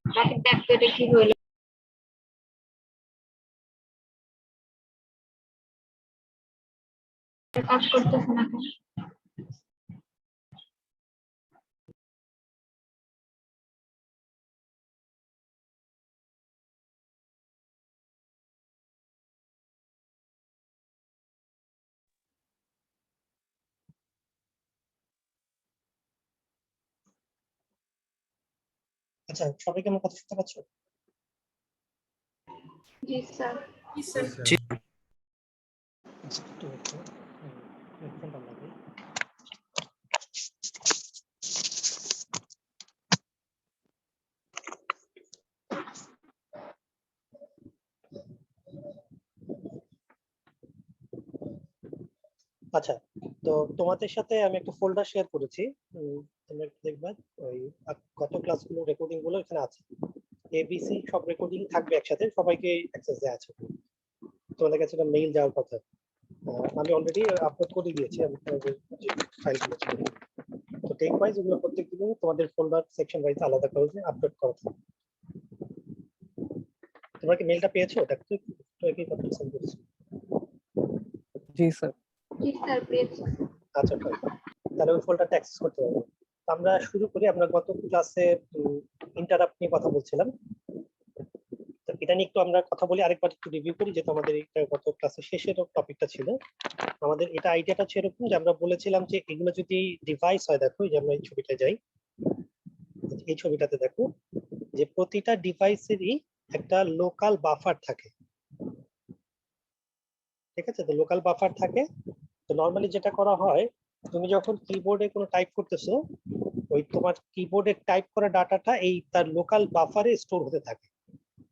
বাকি দেখতে এটা কি হলো কাজ করতেছে না কেন? আচ্ছা, সবাই কি আমার কথা শুনতে পাচ্ছ? জি স্যার। একটু হেডফোনটা লাগাই। আচ্ছা, তো তোমাদের সাথে আমি একটা ফোল্ডার শেয়ার করেছি। তোমরা একটু দেখবা, ওই গত ক্লাসগুলো রেকর্ডিং গুলো এখানে আছে। এবিসি সব রেকর্ডিং থাকবে একসাথে, সবাইকে অ্যাক্সেস দেওয়া আছে। তোমাদের কাছে একটা মেইল যাওয়ার কথা। আমি অলরেডি আপলোড করে দিয়েছি আমি তোমাদের যে ফাইলগুলো ছিল। তো টেক ওয়াইজ এগুলো প্রত্যেক দিন তোমাদের ফোল্ডার সেকশন ওয়াইজ আলাদা করে আপলোড করা থাকে। তোমরা কি মেইলটা পেয়েছো? দেখো তো কি কথা সেন্ড করেছি। জি স্যার। জি স্যার পেয়েছি। আচ্ছা, তাহলে ওই ফোল্ডারটা অ্যাক্সেস করতে পারবো। আমরা শুরু করি। আমরা গত ক্লাসে ইন্টারাপ্ট নিয়ে কথা বলছিলাম। তো এটা নিয়ে একটু আমরা কথা বলি, আরেকবার একটু রিভিউ করি, যেহেতু আমাদের এটা গত ক্লাসে শেষের টপিকটা ছিল। আমাদের এটা আইডিয়াটা ছিল এরকম যে আমরা বলেছিলাম যে এগুলো যদি ডিভাইস হয়, দেখো যে আমরা এই ছবিটা যাই, এই ছবিটাতে দেখো যে প্রতিটা ডিভাইসেরই একটা লোকাল বাফার থাকে। ঠিক আছে, তো লোকাল বাফার থাকে। তো নরমালি যেটা করা হয়, তুমি যখন কিবোর্ডে কোনো টাইপ করতেছো, ওই তোমার কিবোর্ডে টাইপ করা ডাটাটা এই তার লোকাল বাফারে স্টোর হতে থাকে।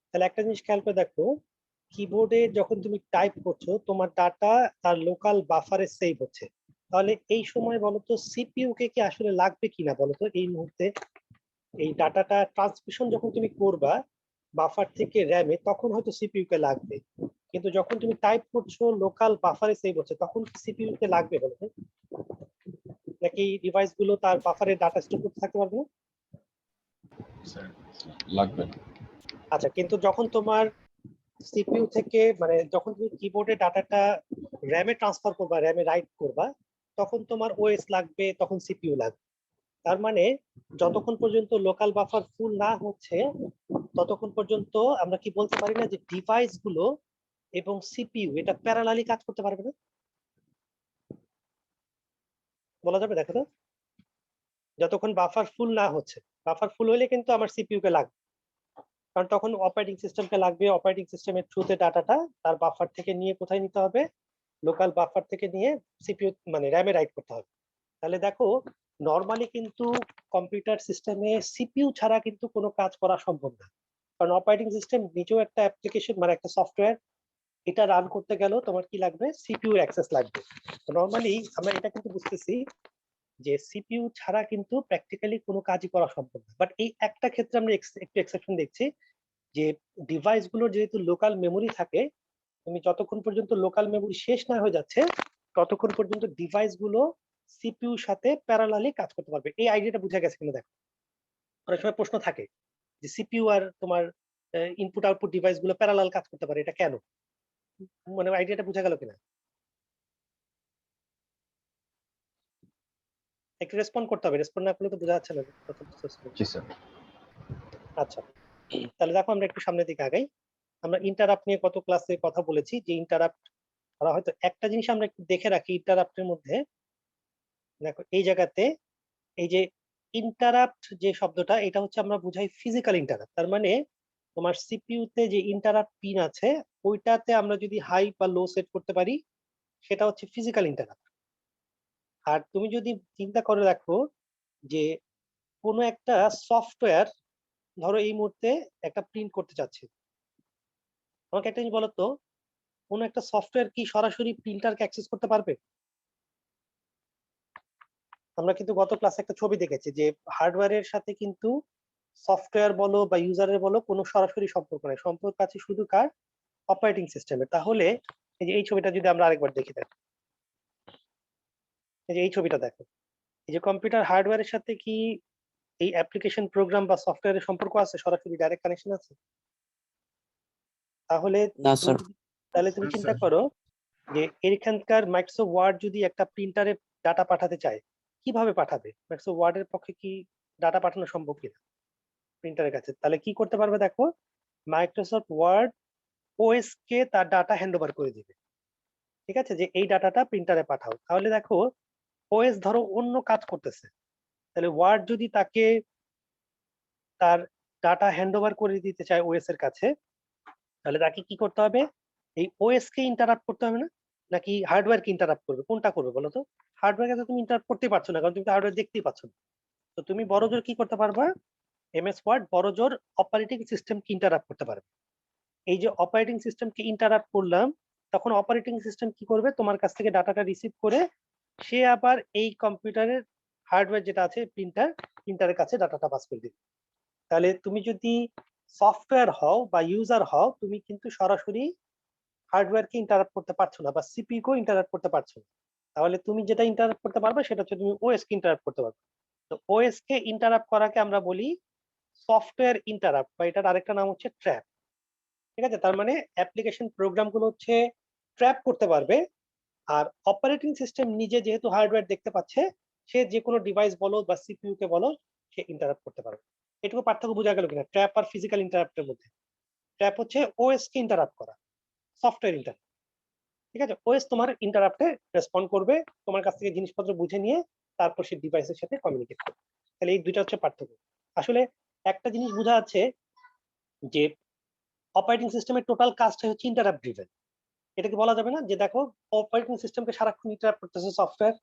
তাহলে একটা জিনিস খেয়াল করে দেখো, কিবোর্ডে যখন তুমি টাইপ করছো তোমার ডাটা তার লোকাল বাফারে সেভ হচ্ছে। তাহলে এই সময় বলতো সিপিইউ কে কি আসলে লাগবে কিনা বলতো এই মুহূর্তে? এই ডাটাটা ট্রান্সমিশন যখন তুমি করবা বাফার থেকে র্যামে, তখন হয়তো সিপিইউ কে লাগবে। কিন্তু যখন তুমি টাইপ করছো লোকাল বাফারে সেভ হচ্ছে, তখন সিপিইউ কে লাগবে বলতো? নাকি ডিভাইস গুলো তার বাফারে ডাটা স্টোর করতে থাকতে পারবে না? লাগবে। আচ্ছা, কিন্তু যখন তোমার সিপিইউ থেকে মানে যখন তুমি কিবোর্ডে ডাটাটা র্যামে ট্রান্সফার করবা, র্যামে রাইট করবা, তখন তোমার ওএস লাগবে, তখন সিপিইউ লাগবে। তার মানে যতক্ষণ পর্যন্ত লোকাল বাফার ফুল না হচ্ছে ততক্ষণ পর্যন্ত আমরা কি বলতে পারি না যে ডিভাইস গুলো এবং সিপিইউ এটা প্যারালালি কাজ করতে পারবে না? বলা যাবে? দেখো তো, যতক্ষণ বাফার ফুল না হচ্ছে, বাফার ফুল হলে কিন্তু আমার সিপিইউ কে লাগবে, কারণ তখন অপারেটিং সিস্টেমকে লাগবে। অপারেটিং সিস্টেমের থ্রুতে ডাটাটা তার বাফার থেকে নিয়ে কোথায় নিতে হবে? লোকাল বাফার থেকে নিয়ে সিপিইউ মানে র্যামে রাইট করতে হবে। তাহলে দেখো, নরমালি কিন্তু কম্পিউটার সিস্টেমে সিপিইউ ছাড়া কিন্তু কোনো কাজ করা সম্ভব না, কারণ অপারেটিং সিস্টেম নিজেও একটা অ্যাপ্লিকেশন মানে একটা সফটওয়্যার, এটা রান করতে গেলেও তোমার কি লাগবে? সিপিইউ অ্যাক্সেস লাগবে। নরমালি আমরা এটা কিন্তু বুঝতেছি যে সিপিইউ ছাড়া কিন্তু প্র্যাকটিক্যালি কোনো কাজই করা সম্ভব না। বাট এই একটা ক্ষেত্রে আমরা একটু এক্সেপশন দেখছি, যে ডিভাইস গুলোর যেহেতু লোকাল মেমোরি থাকে, তুমি যতক্ষণ পর্যন্ত লোকাল মেমোরি শেষ না হয়ে যাচ্ছে ততক্ষণ পর্যন্ত ডিভাইস গুলো সিপিইউর সাথে প্যারালালি কাজ করতে পারবে। এই আইডিয়াটা বুঝা গেছে কিনা দেখো। অনেক সময় প্রশ্ন থাকে যে সিপিইউ আর তোমার ইনপুট আউটপুট ডিভাইস গুলো প্যারালাল কাজ করতে পারে, এটা কেন? মানে আইডিয়াটা বুঝা গেল কিনা? একটু রেসপন্ড করতে হবে, রেসপন্ড না করলে তো বোঝা যাচ্ছে না কথা বুঝতেছি। জি স্যার। আচ্ছা, তাহলে দেখো আমরা একটু সামনের দিকে আগাই। আমরা ইন্টারাপ্ট নিয়ে কত ক্লাসে কথা বলেছি যে ইন্টারাপ্ট করা হয়তো একটা জিনিস আমরা একটু দেখে রাখি ইন্টারাপ্টের মধ্যে। দেখো এই জায়গাতে এই যে ইন্টারাপ্ট যে শব্দটা, এটা হচ্ছে আমরা বুঝাই ফিজিক্যাল ইন্টারাপ্ট। তার মানে তোমার সিপিইউ তে যে ইন্টারাপ্ট পিন আছে ওইটাতে আমরা যদি হাই বা লো সেট করতে পারি সেটা হচ্ছে ফিজিক্যাল ইন্টারাপ্ট। আর তুমি যদি চিন্তা করে দেখো যে কোনো একটা সফটওয়্যার, ধরো এই মুহূর্তে একটা প্রিন্ট করতে চাচ্ছি, আমাকে একটা জিনিস বলো তো, কোনো একটা সফটওয়্যার কি সরাসরি প্রিন্টারকে অ্যাক্সেস করতে পারবে? আমরা কিন্তু গত ক্লাসে একটা ছবি দেখেছি যে হার্ডওয়্যারের সাথে কিন্তু সফটওয়্যার বলো বা ইউজারের বলো কোনো সরাসরি সম্পর্ক নেই, সম্পর্ক আছে শুধু কার? অপারেটিং সিস্টেমের। তাহলে এই যে এই ছবিটা যদি আমরা আরেকবার দেখি, দেখো এই যে এই ছবিটা দেখো, এই যে কম্পিউটার হার্ডওয়্যারের সাথে কি এই অ্যাপ্লিকেশন প্রোগ্রাম বা সফটওয়্যারের সম্পর্ক আছে, সরাসরি ডাইরেক্ট কানেকশন আছে? তাহলে না তুমি স্যার। তাহলে তুমি হ্যাঁ, চিন্তা স্যার। করো যে এখানকার মাইক্রোসফট ওয়ার্ড যদি একটা প্রিন্টারে ডাটা পাঠাতে চায়, কিভাবে পাঠাবে? মাইক্রোসফট ওয়ার্ডের পক্ষে কি ডাটা পাঠানো সম্ভব কিনা প্রিন্টারের কাছে? তাহলে কি করতে পারবে দেখো, মাইক্রোসফট ওয়ার্ড ওএস কে তার ডাটা হ্যান্ড ওভার করে দিবে। ঠিক আছে, যে এই ডাটাটা প্রিন্টারে পাঠাও। তাহলে দেখো ওএস ধরো অন্য কাজ করতেছে, তাহলে ওয়ার্ড যদি তাকে তার ডাটা হ্যান্ড ওভার করে দিতে চায় ওএস এর কাছে, তাহলে তাকে কি করতে হবে? এই ওএস কে ইন্টারাপ্ট করতে হবে না, নাকি হার্ডওয়্যার কে ইন্টারাপ্ট করবে? কোনটা করবে বলো তো? হার্ডওয়্যারকে তো তুমি ইন্টারাপ্ট করতে পারছো না, কারণ তুমি হার্ডওয়্যার দেখতেই পাচ্ছ না। তো তুমি বড়জোর কি করতে পারবা? এমএস ওয়ার্ড বড়জোর অপারেটিং সিস্টেমকে ইন্টারাপ্ট করতে পারবে। এই যে অপারেটিং সিস্টেমকে ইন্টারাপ্ট করলাম, তখন অপারেটিং সিস্টেম কি করবে? তোমার কাছ থেকে ডাটাটা রিসিভ করে সে আবার এই কম্পিউটারের হার্ডওয়্যার যেটা আছে প্রিন্টারের কাছে ডাটাটা পাস করে দিবে। তাহলে তুমি যদি সফটওয়্যার হও বা ইউজার হও, তুমি কিন্তু সরাসরি হার্ডওয়্যারকে ইন্টারাপ্ট করতে পারছো না বা সিপিইউ কে ইন্টারাপ্ট করতে পারছো না। তাহলে তুমি যেটা ইন্টারাপ্ট করতে পারবে সেটা হচ্ছে তুমি ওএস কে ইন্টারাপ্ট করতে পারবে। তো ওএস কে ইন্টারাপ্ট করাকে আমরা বলি সফটওয়্যার ইন্টারাপ্ট, বা এটার আরেকটা নাম হচ্ছে ট্র্যাপ। ঠিক আছে, তার মানে অ্যাপ্লিকেশন প্রোগ্রাম গুলো হচ্ছে ট্র্যাপ করতে পারবে। আর অপারেটিং সিস্টেম নিজে যেহেতু হার্ডওয়্যার দেখতে পাচ্ছে, সে যে কোনো ডিভাইস বলো বা সিপিইউ কে বলো, সে ইন্টারাপ্ট করতে পারবে। এটুকু পার্থক্য বোঝা গেল কিনা ট্র্যাপ আর ফিজিক্যাল ইন্টারাপ্টের মধ্যে? ট্র্যাপ হচ্ছে ওএস কে ইন্টারাপ্ট করা, সফটওয়্যার ইন্টারাপ্ট। ঠিক আছে, ওএস তোমার ইন্টারাপ্টে রেসপন্ড করবে, তোমার কাছ থেকে জিনিসপত্র বুঝে নিয়ে তারপর সে ডিভাইসের সাথে কমিউনিকেট করবে। তাহলে এই দুইটা হচ্ছে পার্থক্য। আসলে একটা জিনিস বোঝা যাচ্ছে যে অপারেটিং সিস্টেমের টোটাল কাজটা হচ্ছে ইন্টারাপ্ট ড্রিভেন। এটাকে বলা যাবে না যে দেখো অপারেটিং সিস্টেমকে সারাক্ষণ ইন্টারাপ্ট করতেছে সফটওয়্যার,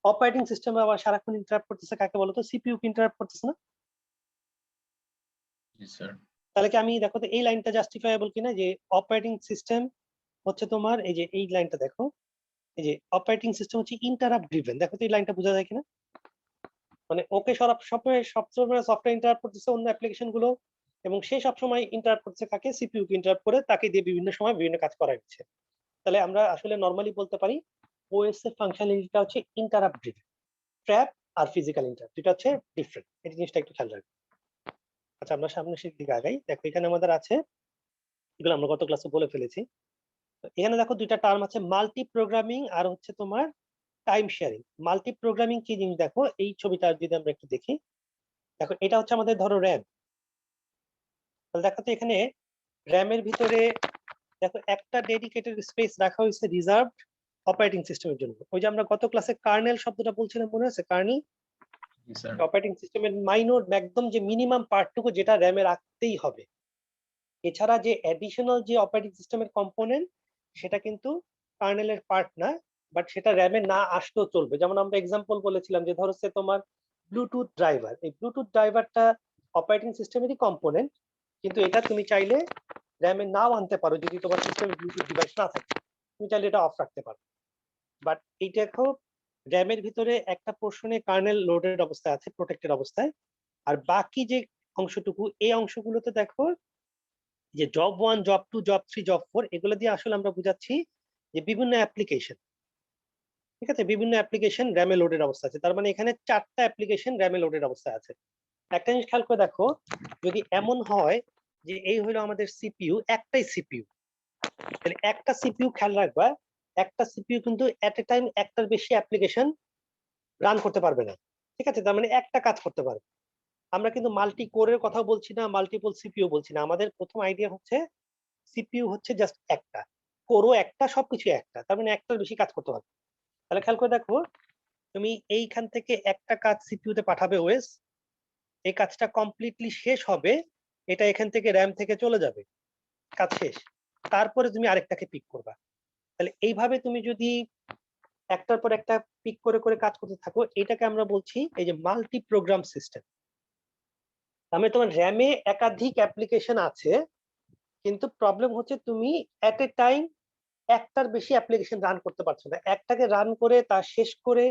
অপারেটিং সিস্টেমে আবার সারাক্ষণ ইন্টারাপ্ট করতেছে কাকে বলতো? সিপিইউ কে ইন্টারাপ্ট করতেছে না? জি স্যার। তাহলে কি আমি দেখো তো এই লাইনটা জাস্টিফাইবল কিনা যে অপারেটিং সিস্টেম হচ্ছে তোমার, এই যে এই লাইনটা দেখো, এই যে অপারেটিং সিস্টেম হচ্ছে ইন্টারাপ্ট ড্রিভেন, দেখো তো এই লাইনটা বোঝা যায় কিনা? মানে ওকে সবসময় সফটওয়্যার ইন্টারাপ্ট করতেছে অন্য অ্যাপ্লিকেশন গুলো, এবং সে সবসময় ইন্টারাপ্ট করছে কাকে? সিপিইউ কে ইন্টারাপ্ট করে, তাকে দিয়ে বিভিন্ন সময় বিভিন্ন কাজ করা হচ্ছে। তাহলে আমরা আসলে নরমালি বলতে পারি ওএস এর ফাংশনালিটিটা হচ্ছে ইন্টারাপ্ট ড্রিভেন। ট্র্যাপ আর ফিজিক্যাল ইন্টারাপ্ট দুটো হচ্ছে ডিফারেন্ট, এই জিনিসটা একটু খেয়াল রাখবেন। আচ্ছা, আমরা সামনের দিকে আগাই। দেখো এখানে আমাদের আছে, এগুলো আমরা গত ক্লাসে বলে ফেলেছি। তো এখানে দেখো দুইটা টার্ম আছে, মাল্টি প্রোগ্রামিং আর হচ্ছে তোমার টাইম শেয়ারিং। মাল্টি প্রোগ্রামিং কি জিনিস দেখো, এই ছবিটা যদি আমরা একটু দেখি, দেখো এটা হচ্ছে আমাদের ধরো র্যাম। তাহলে দেখো তো এখানে র্যামের ভিতরে দেখো একটা ডেডিকেটেড স্পেস রাখা হয়েছে রিজার্ভড অপারেটিং সিস্টেমের জন্য। ওই যে আমরা গত ক্লাসে কার্নেল শব্দটা বলছিলাম, মনে আছে? কার্নেল জি স্যার। অপারেটিং সিস্টেমের মাইনর একদম যে মিনিমাম পার্টটুকু যেটা র্যামে রাখতেই হবে। এছাড়া যে অ্যাডিশনাল যে অপারেটিং সিস্টেমের কম্পোনেন্ট, সেটা কিন্তু কার্নেলের পার্ট না, বাট সেটা র্যামে না আসলেও চলবে। যেমন আমরা এক্সাম্পল বলেছিলাম যে ধরো সে তোমার ব্লুটুথ ড্রাইভার, এই ব্লুটুথ ড্রাইভারটা অপারেটিং সিস্টেমেরই কম্পোনেন্ট, কিন্তু এটা তুমি চাইলে র্যামে নাও আনতে পারো যদি তোমার সিস্টেমে ব্লুটুথ ডিভাইস না থাকে, তুমি চাইলে এটা অফ রাখতে পারো। বাট এই দেখো র্যামের ভিতরে একটা পোর্শনে কার্নেল লোডেড অবস্থায় আছে, প্রোটেক্টেড অবস্থায়, আর বাকি যে অংশটুকু, এই অংশগুলোতে দেখো যে জব 1, জব 2, জব 3, জব 4, এগুলো দিয়ে আসলে আমরা বুঝাচ্ছি যে বিভিন্ন অ্যাপ্লিকেশন। ঠিক আছে, বিভিন্ন অ্যাপ্লিকেশন র্যামে লোডেড অবস্থা আছে। তার মানে এখানে 4টা অ্যাপ্লিকেশন র্যামে লোডেড অবস্থায় আছে। একটা জিনিস খেয়াল করে দেখো, যদি এমন হয় যে এই হলো আমাদের সিপিইউ, একটাই সিপিইউ, তাহলে একটা সিপিইউ খেয়াল রাখবা, একটা সিপিইউ কিন্তু এট এ টাইম একটার বেশি অ্যাপ্লিকেশন রান করতে পারবে না। ঠিক আছে, তার মানে একটা কাজ করতে পারবে। আমরা কিন্তু মাল্টি কোরের কথা বলছি না, মাল্টিপল সিপিইউ বলছি না। আমাদের প্রথম আইডিয়া হচ্ছে সিপিইউ হচ্ছে জাস্ট একটা, কোরও একটা, সবকিছু একটা, তার মানে একটার বেশি কাজ করতে পারবে। তাহলে খেয়াল করে দেখো, তুমি এইখান থেকে একটা কাজ সিপিইউ তে পাঠাবে ওএস, এই কাজটা কমপ্লিটলি শেষ হবে, এটা এখান থেকে র্যাম থেকে চলে যাবে, কাজ শেষ, তারপরে তুমি আরেকটাকে পিক করবা। তাহলে এইভাবে তুমি যদি একটার পর একটা পিক করে করে কাজ করতে থাকো, এটাকে আমরা বলছি এই যে মাল্টি প্রোগ্রাম সিস্টেম। মানে তোমার র্যামে একাধিক অ্যাপ্লিকেশন আছে, কিন্তু প্রবলেম হচ্ছে তুমি এট এ টাইম একটার বেশি অ্যাপ্লিকেশন রান করতে পারছো না। একটাকে রান করে তা শেষ করে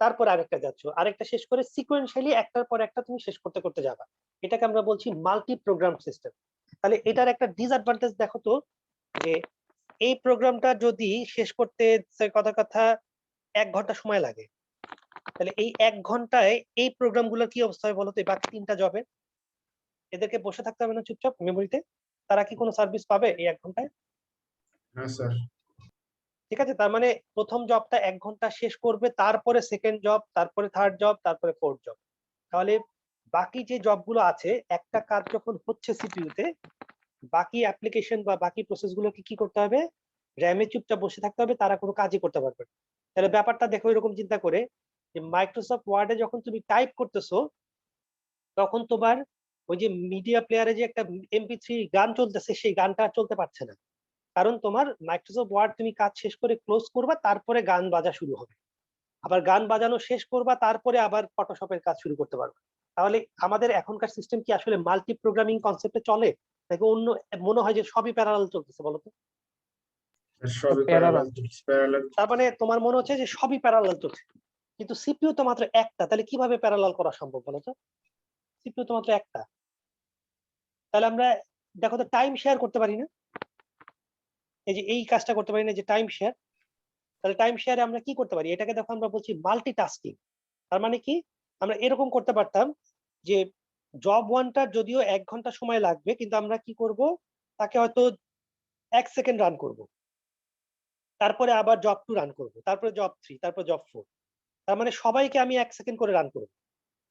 তারপর আরেকটা যাচ্ছ, আরেকটা শেষ করে সিকোয়েন্সিয়ালি একটার পর একটা তুমি শেষ করতে করতে যাবা। এটাকে আমরা বলছি মাল্টি প্রোগ্রাম সিস্টেম। তাহলে এটার একটা ডিসঅ্যাডভান্টেজ দেখো তো, যে এই প্রোগ্রামটা যদি শেষ করতে কথা 1 ঘন্টা সময় লাগে, তাহলে এই 1 ঘন্টায় এই প্রোগ্রামগুলোর কি অবস্থা হয় বলতো? এই বাকি 3টা জবে এদেরকে বসে থাকতে হবে না চুপচাপ মেমোরিতে? তারা কি কোনো সার্ভিস পাবে এই 1 ঘন্টায়? হ্যাঁ স্যার। ঠিক আছে, তার মানে প্রথম জবটা 1 ঘন্টা শেষ করবে, তারপরে সেকেন্ড জব, তারপরে থার্ড জব, তারপরে ফোর্থ জব। তাহলে বাকি যে জবগুলো আছে, একটা কাজ যখন হচ্ছে সিপিইউতে, বাকি অ্যাপ্লিকেশন বা বাকি প্রসেসগুলোকে কি করতে হবে? র‍্যামে চুপচাপ বসে থাকতে হবে, তারা কোনো কাজই করতে পারবে না। তাহলে ব্যাপারটা দেখো এরকম চিন্তা করে যে মাইক্রোসফট ওয়ার্ডে যখন তুমি টাইপ করতেছো, তখন তোমার ওই যে মিডিয়া প্লেয়ারে যে একটা এমপি3 গান চলতেছে, সেই গানটা আর চলতে পারছে না। কারণ তোমার মাইক্রোসফট ওয়ার্ড তুমি কাজ শেষ করে ক্লোজ করবা, তারপরে গান বাজা শুরু হবে। আবার গান বাজানো শেষ করবা, তারপরে আবার ফটোশপের কাজ শুরু করতে পারবে। তাহলে আমাদের এখনকার সিস্টেম কি আসলে মাল্টি প্রোগ্রামিং কনসেপ্টে চলে, নাকি অন্য? মনে হয় যে সবই প্যারালাল চলতেছে, বলো তো? সবই Parallel. প্যারালাল। তার মানে তোমার মনে হচ্ছে যে সবই প্যারালাল চলছে, কিন্তু সিপিইউ তো মাত্র একটা। তাহলে কিভাবে প্যারালাল করা সম্ভব বলো তো? সিপিইউ তো মাত্র একটা। তাহলে আমরা দেখো তো টাইম শেয়ার করতে পারি না? এই যে এই কাজটা করতে পারি না, যে টাইম শেয়ার। তাহলে টাইম শেয়ারে আমরা কি করতে পারি? এটাকে দেখো আমরা বলছি মাল্টিটাস্কিং। তার মানে কি? আমরা এরকম করতে পারতাম যে জব 1টার যদিও 1 ঘন্টা সময় লাগবে, কিন্তু আমরা কি করব? তাকে হয়তো 1 সেকেন্ড রান করব। তারপরে আবার জব 2 রান করব। তারপরে জব 3, তারপর জব 4। তার মানে সবাইকে আমি 1 সেকেন্ড করে রান করব।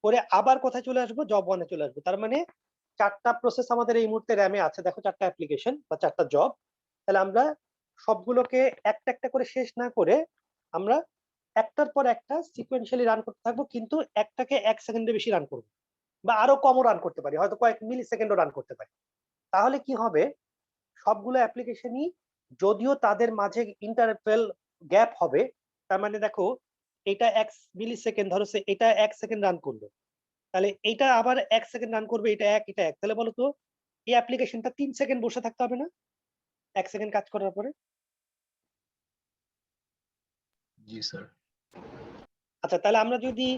করে আবার কোথায় চলে আসবো? জব 1 এ চলে আসবো। তার মানে 4টা প্রসেস আমাদের এই মুহূর্তে র‍্যামে আছে। দেখো 4টা অ্যাপ্লিকেশন বা 4টা জব। তাহলে আমরা সবগুলোকে একটা একটা করে শেষ না করে আমরা একটার পর একটা সিকোয়েন্সিয়ালি রান করতে থাকবো, কিন্তু একটাকে 1 সেকেন্ডের বেশি রান করব। বা আরো কমও রান করতে পারি, হয়তো কয়েক মিলি সেকেন্ডও রান করতে পারি। তাহলে কি হবে? সবগুলো অ্যাপ্লিকেশনই যদিও তাদের মাঝে ইন্টারভেল গ্যাপ হবে, তার মানে দেখো এটা 1 মিলি সেকেন্ড, ধরো এটা 1 সেকেন্ড রান করলো। তাহলে এইটা আবার 1 সেকেন্ড রান করবে, এটা 1, এটা 1। তাহলে বলো তো এই অ্যাপ্লিকেশনটা 3 সেকেন্ড বসে থাকতে হবে না 1 সেকেন্ড কাজ করার পরে? জি স্যার। আচ্ছা, তাহলে আমরা যদি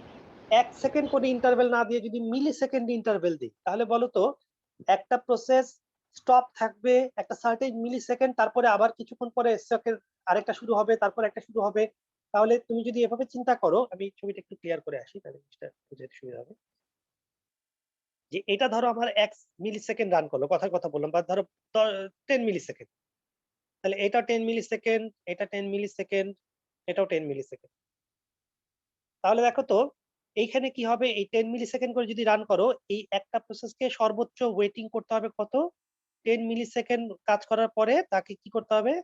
1 সেকেন্ড করে ইন্টারভেল না দিয়ে যদি মিলি সেকেন্ড ইন্টারভেল দিই, তাহলে বলো তো একটা প্রসেস স্টপ থাকবে একটা সার্টেন মিলি সেকেন্ড, তারপরে আবার কিছুক্ষণ পরে আরেকটা শুরু হবে, তারপর একটা শুরু হবে। তাহলে তুমি যদি এভাবে চিন্তা করো, আমি ছবিটা একটু ক্লিয়ার করে আসি, তাহলে জিনিসটা বুঝতে সুবিধা হবে। যে এটা ধরো আমার 1 মিলি সেকেন্ড রান করলো, কথার কথা বললাম, বা ধরো 10 মিলি সেকেন্ড। তাহলে এটা 10 মিলি সেকেন্ড, এটা 10 মিলি সেকেন্ড, এটাও 10 মিলি সেকেন্ড। তাহলে দেখো তো এইখানে কি হবে? এই 10 মিলি সেকেন্ড করে যদি রান করো, এই একটা প্রসেসকে সর্বোচ্চ ওয়েটিং করতে হবে কত? 10 মিলি সেকেন্ড কাজ করার পরে তাকে কি করতে হবে?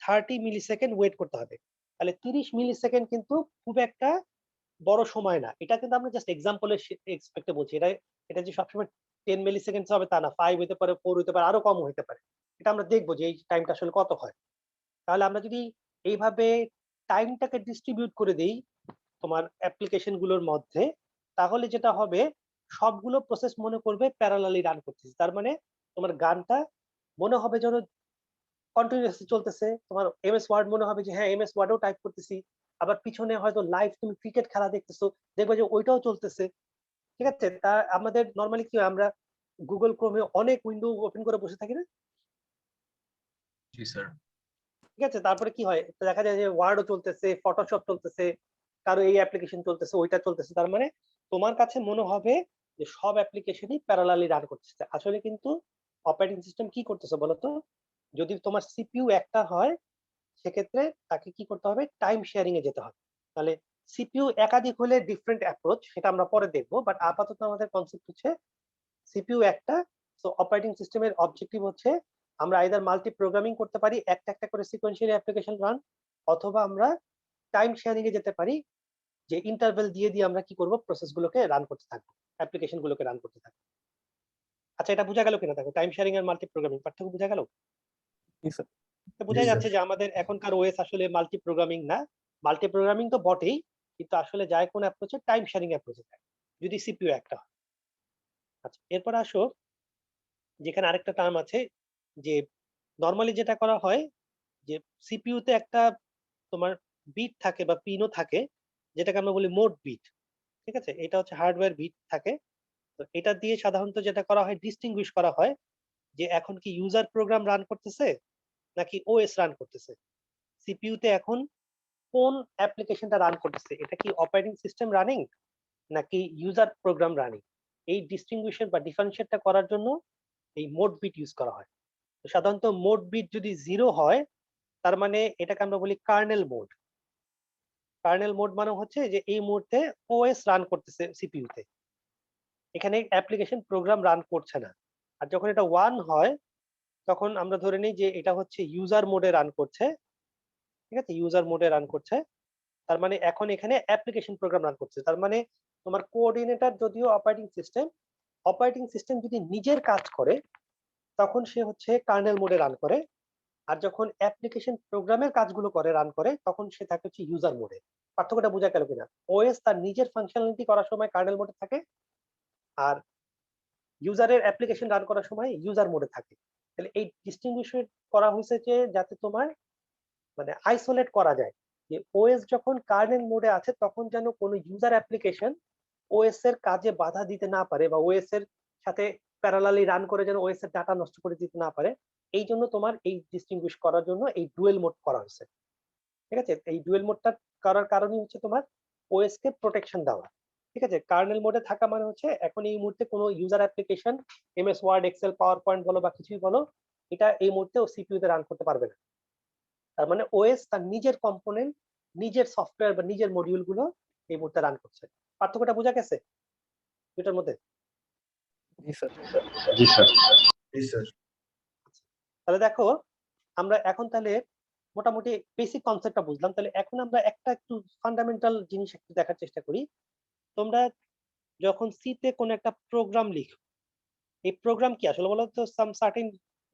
30 মিলি সেকেন্ড ওয়েট করতে হবে। তাহলে 30 মিলি সেকেন্ড কিন্তু খুব একটা বড় সময় না। এটা কিন্তু আমরা জাস্ট এক্সাম্পলের এক্সপেক্টে বলছি। এটা যে সবসময় 10 মিলি সেকেন্ডস হবে তা না। 5 হইতে পারে, 4 হইতে পারে, আরো কম হইতে পারে। এটা আমরা দেখবো যে এই টাইমটা আসলে কত হয়। তাহলে আমরা যদি এইভাবে টাইমটাকে ডিস্ট্রিবিউট করে দেই তোমার অ্যাপ্লিকেশন গুলোর মধ্যে, তাহলে যেটা হবে সবগুলো প্রসেস মনে করবে প্যারালালি রান করতেছে। তার মানে তোমার গানটা মনে হবে যেন কন্টিনিউয়াসলি চলতেছে। তোমার এমএস ওয়ার্ড মনে হবে যে হ্যাঁ এমএস ওয়ার্ডেও টাইপ করতেছি। আবার পিছনে হয়তো লাইভ তুমি ক্রিকেট খেলা দেখতেছো, দেখবে যে ওইটাও চলতেছে। ঠিক আছে? তা আমাদের নরমালি কি হয়? আমরা গুগল ক্রোমে অনেক উইন্ডো ওপেন করে বসে থাকি না? জি স্যার। ঠিক আছে? তারপরে কি হয়? দেখা যায় যে ওয়ার্ডও চলতেছে, ফটোশপ চলতেছে, কারো এই অ্যাপ্লিকেশন চলতেছে, ওইটা চলতেছে। তার মানে তোমার কাছে মনে হবে যে সব অ্যাপ্লিকেশনই প্যারালালি রান করতেছে। আসলে কিন্তু অপারেটিং সিস্টেম কি করতেছে বলতো? যদি তোমার সিপিইউ একটা হয়, সেক্ষেত্রে তাকে কি করতে হবে? টাইম শেয়ারিং এ যেতে হবে। তাহলে সিপিইউ একাধিক হলে ডিফারেন্ট অ্যাপ্রোচ, সেটা আমরা পরে দেখবো। বাট আপাতত আমাদের কনসেপ্ট হচ্ছে সিপিইউ একটা। সো অপারেটিং সিস্টেমের অবজেক্টিভ হচ্ছে আমরা আইদার মাল্টি প্রোগ্রামিং করতে পারি, একটা একটা করে সিকোয়েন্সিয়ালি অ্যাপ্লিকেশন রান, অথবা আমরা টাইম শেয়ারিং এ যেতে পারি, যে ইন্টারভেল দিয়ে দিয়ে আমরা কি করব? প্রসেস গুলোকে রান করতে থাকবো, অ্যাপ্লিকেশন গুলোকে রান করতে থাকবো। আচ্ছা, এটা বোঝা গেল কিনা? দেখো টাইম শেয়ারিং আর মাল্টি প্রোগ্রামিং পার্থক্য বোঝা গেল? জি স্যার। বোঝাই জি, যাচ্ছে স্যার। যে আমাদের এখনকার ওএস আসলে মাল্টি প্রোগ্রামিং না। মাল্টি প্রোগ্রামিং তো বটেই, কিন্তু আসলে যায় কোন অ্যাপ্রোচে? টাইম শেয়ারিং অ্যাপ্রোচে যায়, যদি সিপিইউ একটা হয়। আচ্ছা, এরপর আসো যেখানে আরেকটা টার্ম আছে, যে নরমালি যেটা করা হয় যে সিপিইউ তে একটা তোমার বিট থাকে বা পিনও থাকে, যেটাকে আমরা বলি মোড বিট। ঠিক আছে? এটা হচ্ছে হার্ডওয়্যার বিট থাকে। তো এটা দিয়ে সাধারণত যেটা করা হয় ডিস্টিংগুইশ করা হয় যে এখন কি ইউজার প্রোগ্রাম রান করতেছে নাকি ওএস রান করতেছে। সিপিইউ তে এখন কোন অ্যাপ্লিকেশনটা রান করতেছে, এটা কি অপারেটিং সিস্টেম রানিং নাকি ইউজার প্রোগ্রাম রানিং, এই ডিস্টিংগুইশন বা ডিফারেন্সিয়েটটা করার জন্য এই মোড বিট ইউজ করা হয়। তো সাধারণত মোড বিট যদি 0 হয় তার মানে এটাকে আমরা বলি কার্নেল মোড। কার্নেল মোড মানে হচ্ছে যে এই মুহূর্তে ওএস রান করতেছে সিপিইউতে, এখানে অ্যাপ্লিকেশন প্রোগ্রাম রান করছে না। আর যখন এটা 1 হয় তখন আমরা ধরে নিই যে এটা হচ্ছে ইউজার মোডে রান করছে, ঠিক আছে, ইউজার মোডে রান করছে। তার মানে এখন এখানে অ্যাপ্লিকেশন প্রোগ্রাম রান করছে। তার মানে তোমার কোঅর্ডিনেটর যদিও অপারেটিং সিস্টেম যদি নিজের কাজ করে তখন সে হচ্ছে কার্নেল মোডে রান করে, আর যখন অ্যাপ্লিকেশন প্রোগ্রামের কাজগুলো করে রান করে তখন সে থাকে হচ্ছে ইউজার মোডে। পার্থক্যটা বোঝা গেল কিনা? ওএস তার নিজের ফাংশনালিটি করার সময় কার্নেল মোডে থাকে, আর ইউজারের অ্যাপ্লিকেশন রান করার সময় ইউজার মোডে থাকে। তাহলে এই ডিস্টিংগুইশ করা হয়েছে যে যাতে তোমার মানে আইসোলেট করা যায় যে ওএস যখন কার্নেল মোডে আছে তখন যেন কোনো ইউজার অ্যাপ্লিকেশন ওএস এর কাজে বাধা দিতে না পারে বা ওএস এর সাথে প্যারালালি রান করে যেন ওএস এর ডাটা নষ্ট করে দিতে না পারে। এই জন্য তোমার এই ডিস্টিংগুইশ করার জন্য এই ডুয়েল মোড করা হয়েছে, ঠিক আছে। এই ডুয়েল মোডটা করার কারণই হচ্ছে তোমার ওএস কে প্রোটেকশন দেওয়া, ঠিক আছে। কার্নেল মোডে থাকা মানে হচ্ছে এখন এই মুহূর্তে কোনো user application MS Word Excel PowerPoint বলো বা কিছুই বলো, এটা এই মুহূর্তে সিপিইউ তে রান করতে পারবে না। তার মানে ওএস তার নিজের কম্পোনেন্ট, নিজের সফটওয়্যার বা নিজের মডিউল গুলো এই মুহূর্তে রান করছে। পার্থক্যটা বোঝা গেছে দুটার মধ্যে? জি স্যার। জি স্যার। জি স্যার। তাহলে দেখো আমরা এখন তাহলে মোটামুটি বেসিক কনসেপ্টটা বুঝলাম। তাহলে এখন আমরা একটু ফান্ডামেন্টাল জিনিস একটু দেখার চেষ্টা করি। তোমরা যখন সি তে কোনো একটা প্রোগ্রাম লিখো, এই প্রোগ্রাম কি আসলে বলো তো? সাম সার্টেন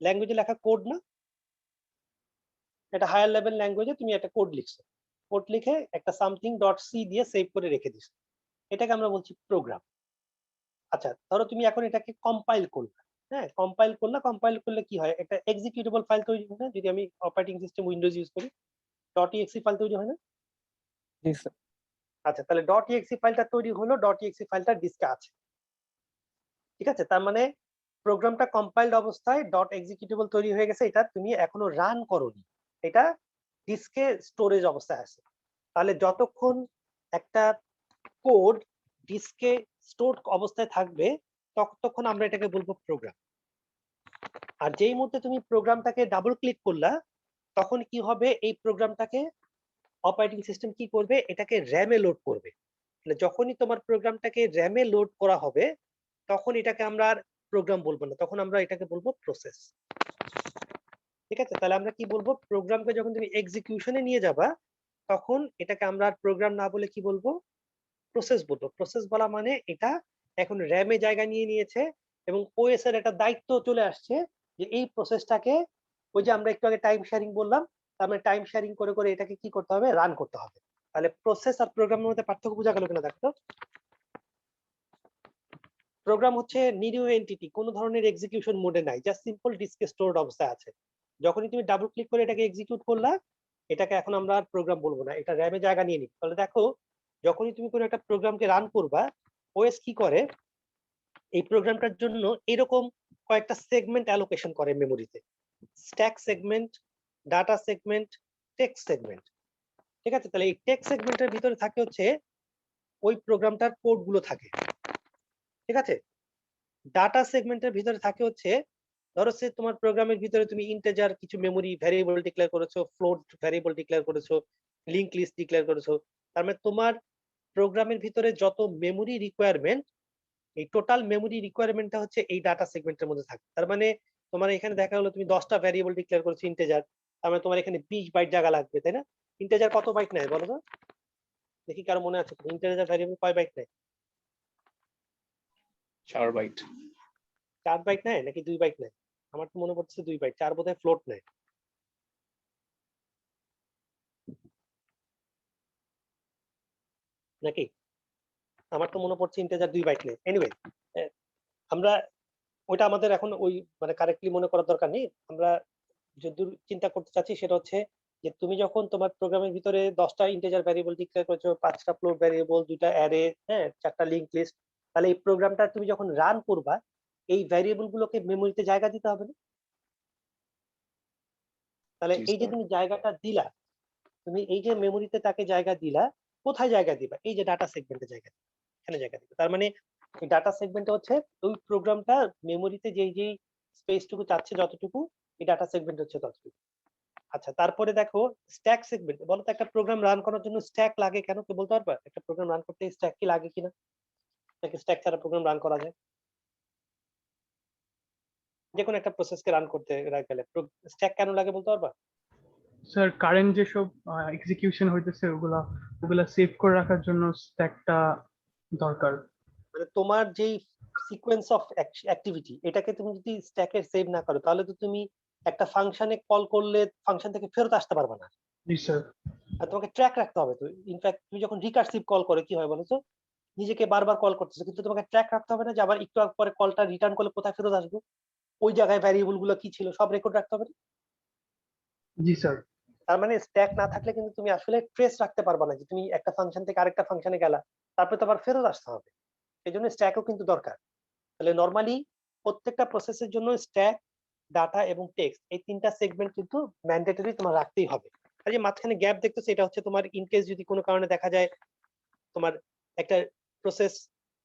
ল্যাঙ্গুয়েজে লেখা কোড না? এটা হায়ার লেভেল ল্যাঙ্গুয়েজে তুমি একটা কোড লিখছো, কোড লিখে একটা সামথিং ডট সি দিয়ে সেভ করে রেখে দিছো, এটাকে আমরা বলছি প্রোগ্রাম। আচ্ছা ধরো তুমি এখন এটাকে কম্পাইল করলা, হ্যাঁ কম্পাইল করলে কি হয়, একটা এক্সিকিউটেবল ফাইল তৈরি হয় না? যদি আমি অপারেটিং সিস্টেম উইন্ডোজ ইউজ করি .exe ফাইল তৈরি হয় না? জি স্যার। আচ্ছা তাহলে .exe ফাইলটা তৈরি হলো, .exe ফাইলটা ডিস্কে আছে, ঠিক আছে। তার মানে প্রোগ্রামটা কম্পাইলড অবস্থায় ডট এক্সিকিউটেবল তৈরি হয়ে গেছে, এটা তুমি এখনো রান করোনি, এটা ডিস্কে স্টোরেজ অবস্থায় আছে। তাহলে যতক্ষণ একটা কোড ডিস্কে স্টোর অবস্থায় থাকবে ততক্ষণ আমরা এটাকে বলবো প্রোগ্রাম। আর যেই মুহূর্তে তুমি প্রোগ্রামটাকে ডাবল ক্লিক করলা তখন কি হবে, এই প্রোগ্রামটাকে অপারেটিং সিস্টেম কি করবে, এটাকে র্যামে লোড করবে। তাহলে যখনই তোমার প্রোগ্রামটাকে র্যামে লোড করা হবে তখন এটাকে আমরা আর প্রোগ্রাম বলবো না, তখন আমরা এটাকে বলবো প্রসেস, ঠিক আছে। তাহলে আমরা কি বলবো, প্রোগ্রামকে যখন তুমি এক্সিকিউশনে নিয়ে যাবা তখন এটাকে আমরা আর প্রোগ্রাম না বলে কি বলবো, প্রসেস বলবো। প্রসেস বলা মানে এটা এখন র্যামে জায়গা নিয়ে নিয়েছে এবং ওএস এর একটা দায়িত্ব চলে আসছে যে এই প্রসেসটাকে, ওই যে আমরা একটু আগে টাইম শেয়ারিং বললাম, তার মানে টাইম শেয়ারিং করে করে এটাকে কি করতে হবে, রান করতে হবে। তাহলে প্রসেস আর প্রোগ্রামের মধ্যে পার্থক্য বোঝা গেল কিনা দেখো। প্রোগ্রাম হচ্ছে নিরীহ এন্টিটি, কোনো ধরনের এক্সিকিউশন মোডে নাই, জাস্ট সিম্পল ডিস্কে স্টোরড অবস্থায় আছে। যখনই তুমি ডাবল ক্লিক করে এটাকে এক্সিকিউট করলা এটাকে এখন আমরা আর প্রোগ্রাম বলবো না, এটা র্যামে জায়গা নিয়ে নিবে। তাহলে দেখো যখনই তুমি কোনো একটা প্রোগ্রামকে রান করবা ওএস কি করে, এই প্রোগ্রামটার জন্য এরকম কয়েকটা সেগমেন্ট অ্যালোকেশন করে মেমোরিতে, stack segment, data segment, text segment, ঠিক আছে। তাহলে এই টেক্সট সেগমেন্টের ভিতরে থাকে হচ্ছে ওই প্রোগ্রামটার কোড গুলো থাকে, ঠিক আছে। ডাটা সেগমেন্টের ভিতরে থাকে হচ্ছে ধরো সে তোমার প্রোগ্রামের ভিতরে তুমি ইন্টিজার কিছু মেমোরি ভ্যারিয়েবল ডিক্লেয়ার করেছো, ফ্লোট ভ্যারিয়েবল ডিক্লেয়ার করেছো, লিংক লিস্ট ডিক্লেয়ার করেছো। তার মানে তোমার প্রোগ্রামের ভিতরে যত মেমোরি রিকোয়ারমেন্ট, এই টোটাল মেমোরি রিকোয়ারমেন্টটা হচ্ছে এই ডাটা সেগমেন্টের মধ্যে থাকে। তার মানে তোমার এখানে দেখা হলো তুমি 10টা ভ্যারিয়েবল ডিক্লেয়ার করেছো ইন্টিজার, তার মানে তোমার এখানে 20 বাইট জায়গা লাগবে, তাই না? ইন্টিজার কত বাইট নেয় বলো তো দেখি, কারো মনে আছে ইন্টিজার ভ্যারিয়েবল কয় বাইট নেয়? 4 বাইট। 4 বাইট নেয় নাকি 2 বাইট নেয়? আমার তো মনে পড়ছে 2 বাইট, 4 বোধহয় ফ্লোট নেয় নাকি? আমার তো মনে পড়ছে ইন্টিজার 2 বাইট নেয়। এনিওয়ে আমরা ওইটা আমাদের এখন ওই মানে কারেক্টলি মনে করার দরকার নেই। আমরা যতদূর চিন্তা করতে চাচ্ছি সেটা হচ্ছে যে তুমি যখন তোমার প্রোগ্রামের ভিতরে 10টা ইন্টিজার ভ্যারিয়েবল ডিক্লেয়ার করেছো, 5টা ফ্লোট ভ্যারিয়েবল, 2টা অ্যারে, হ্যাঁ 4টা লিংক লিস্ট, তাহলে এই প্রোগ্রামটা তুমি যখন রান করবা এই ভ্যারিয়েবল গুলোকে মেমোরিতে জায়গা দিতে হবে না? তাহলে জি এই যে স্যার। তুমি জায়গাটা দিলা, তুমি এই যে মেমোরিতে তাকে জায়গা দিলা, কোথায় জায়গা দিবা? এই যে ডাটা সেগমেন্টে জায়গা দিবা, এখানে জায়গা দিবা। তার মানে এই ডাটা সেগমেন্টে হচ্ছে ওই প্রোগ্রামটা মেমোরিতে যেই স্পেসটুকু চাচ্ছে যতটুকু, এই ডাটা সেগমেন্ট হচ্ছে ততটুকু। আচ্ছা, তারপরে দেখো স্ট্যাক সেগমেন্ট। বলো তো একটা প্রোগ্রাম রান করার জন্য স্ট্যাক লাগে কেন? কেউ বলতে পারবা একটা প্রোগ্রাম রান করতে স্ট্যাক কি লাগে কিনা? নাকি স্ট্যাক ছাড়া প্রোগ্রাম রান করা যায়? যে কোনো একটা প্রসেসকে রান করতে গেলে স্ট্যাক কেন লাগে বলতে পারবা? স্যার কারেন্ট যেসব এক্সিকিউশন হইতেছে ওগুলা সেভ করে রাখার জন্য স্ট্যাকটা দরকার। মানে তোমার যেই সিকোয়েন্স অফ অ্যাক্টিভিটি, এটাকে তুমি যদি স্ট্যাকে সেভ না করো, তাহলে তো তুমি একটা ফাংশনে কল করলে ফাংশন থেকে ফেরত আসতে পারবে না। জি স্যার। আর তোমাকে ট্র্যাক রাখতে হবে। তো ইনফ্যাক্ট তুমি যখন রিকার্সিভ কল করে কি হয় বলো তো, নিজেকে বারবার কল করতেছো, কিন্তু তোমাকে ট্র্যাক রাখতে হবে না যে আবার একটু পরে কলটা রিটার্ন করলে কোথায় ফেরত আসবে, ওই জায়গায় ভ্যারিয়েবল গুলো কি ছিল সব রেকর্ড রাখতে হবে না? জি স্যার। তার মানে স্ট্যাক না থাকলে কিন্তু তুমি আসলে ট্রেস রাখতে পারবে না যে তুমি একটা ফাংশন থেকে আরেকটা ফাংশনে গেলা, তারপরে তো আবার ফেরত আসতে হবে। এই জন্য স্ট্যাকও কিন্তু দরকার। তাহলে নরমালি প্রত্যেকটা প্রসেসের জন্য স্ট্যাক, ডাটা এবং টেক্সট এই তিনটা সেগমেন্ট কিন্তু ম্যান্ডেটরি তোমার রাখতেই হবে। আর যে মাঝখানে গ্যাপ দেখতেছো, এটা হচ্ছে তোমার ইনকেস যদি কোনো কারণে দেখা যায় তোমার একটা প্রসেস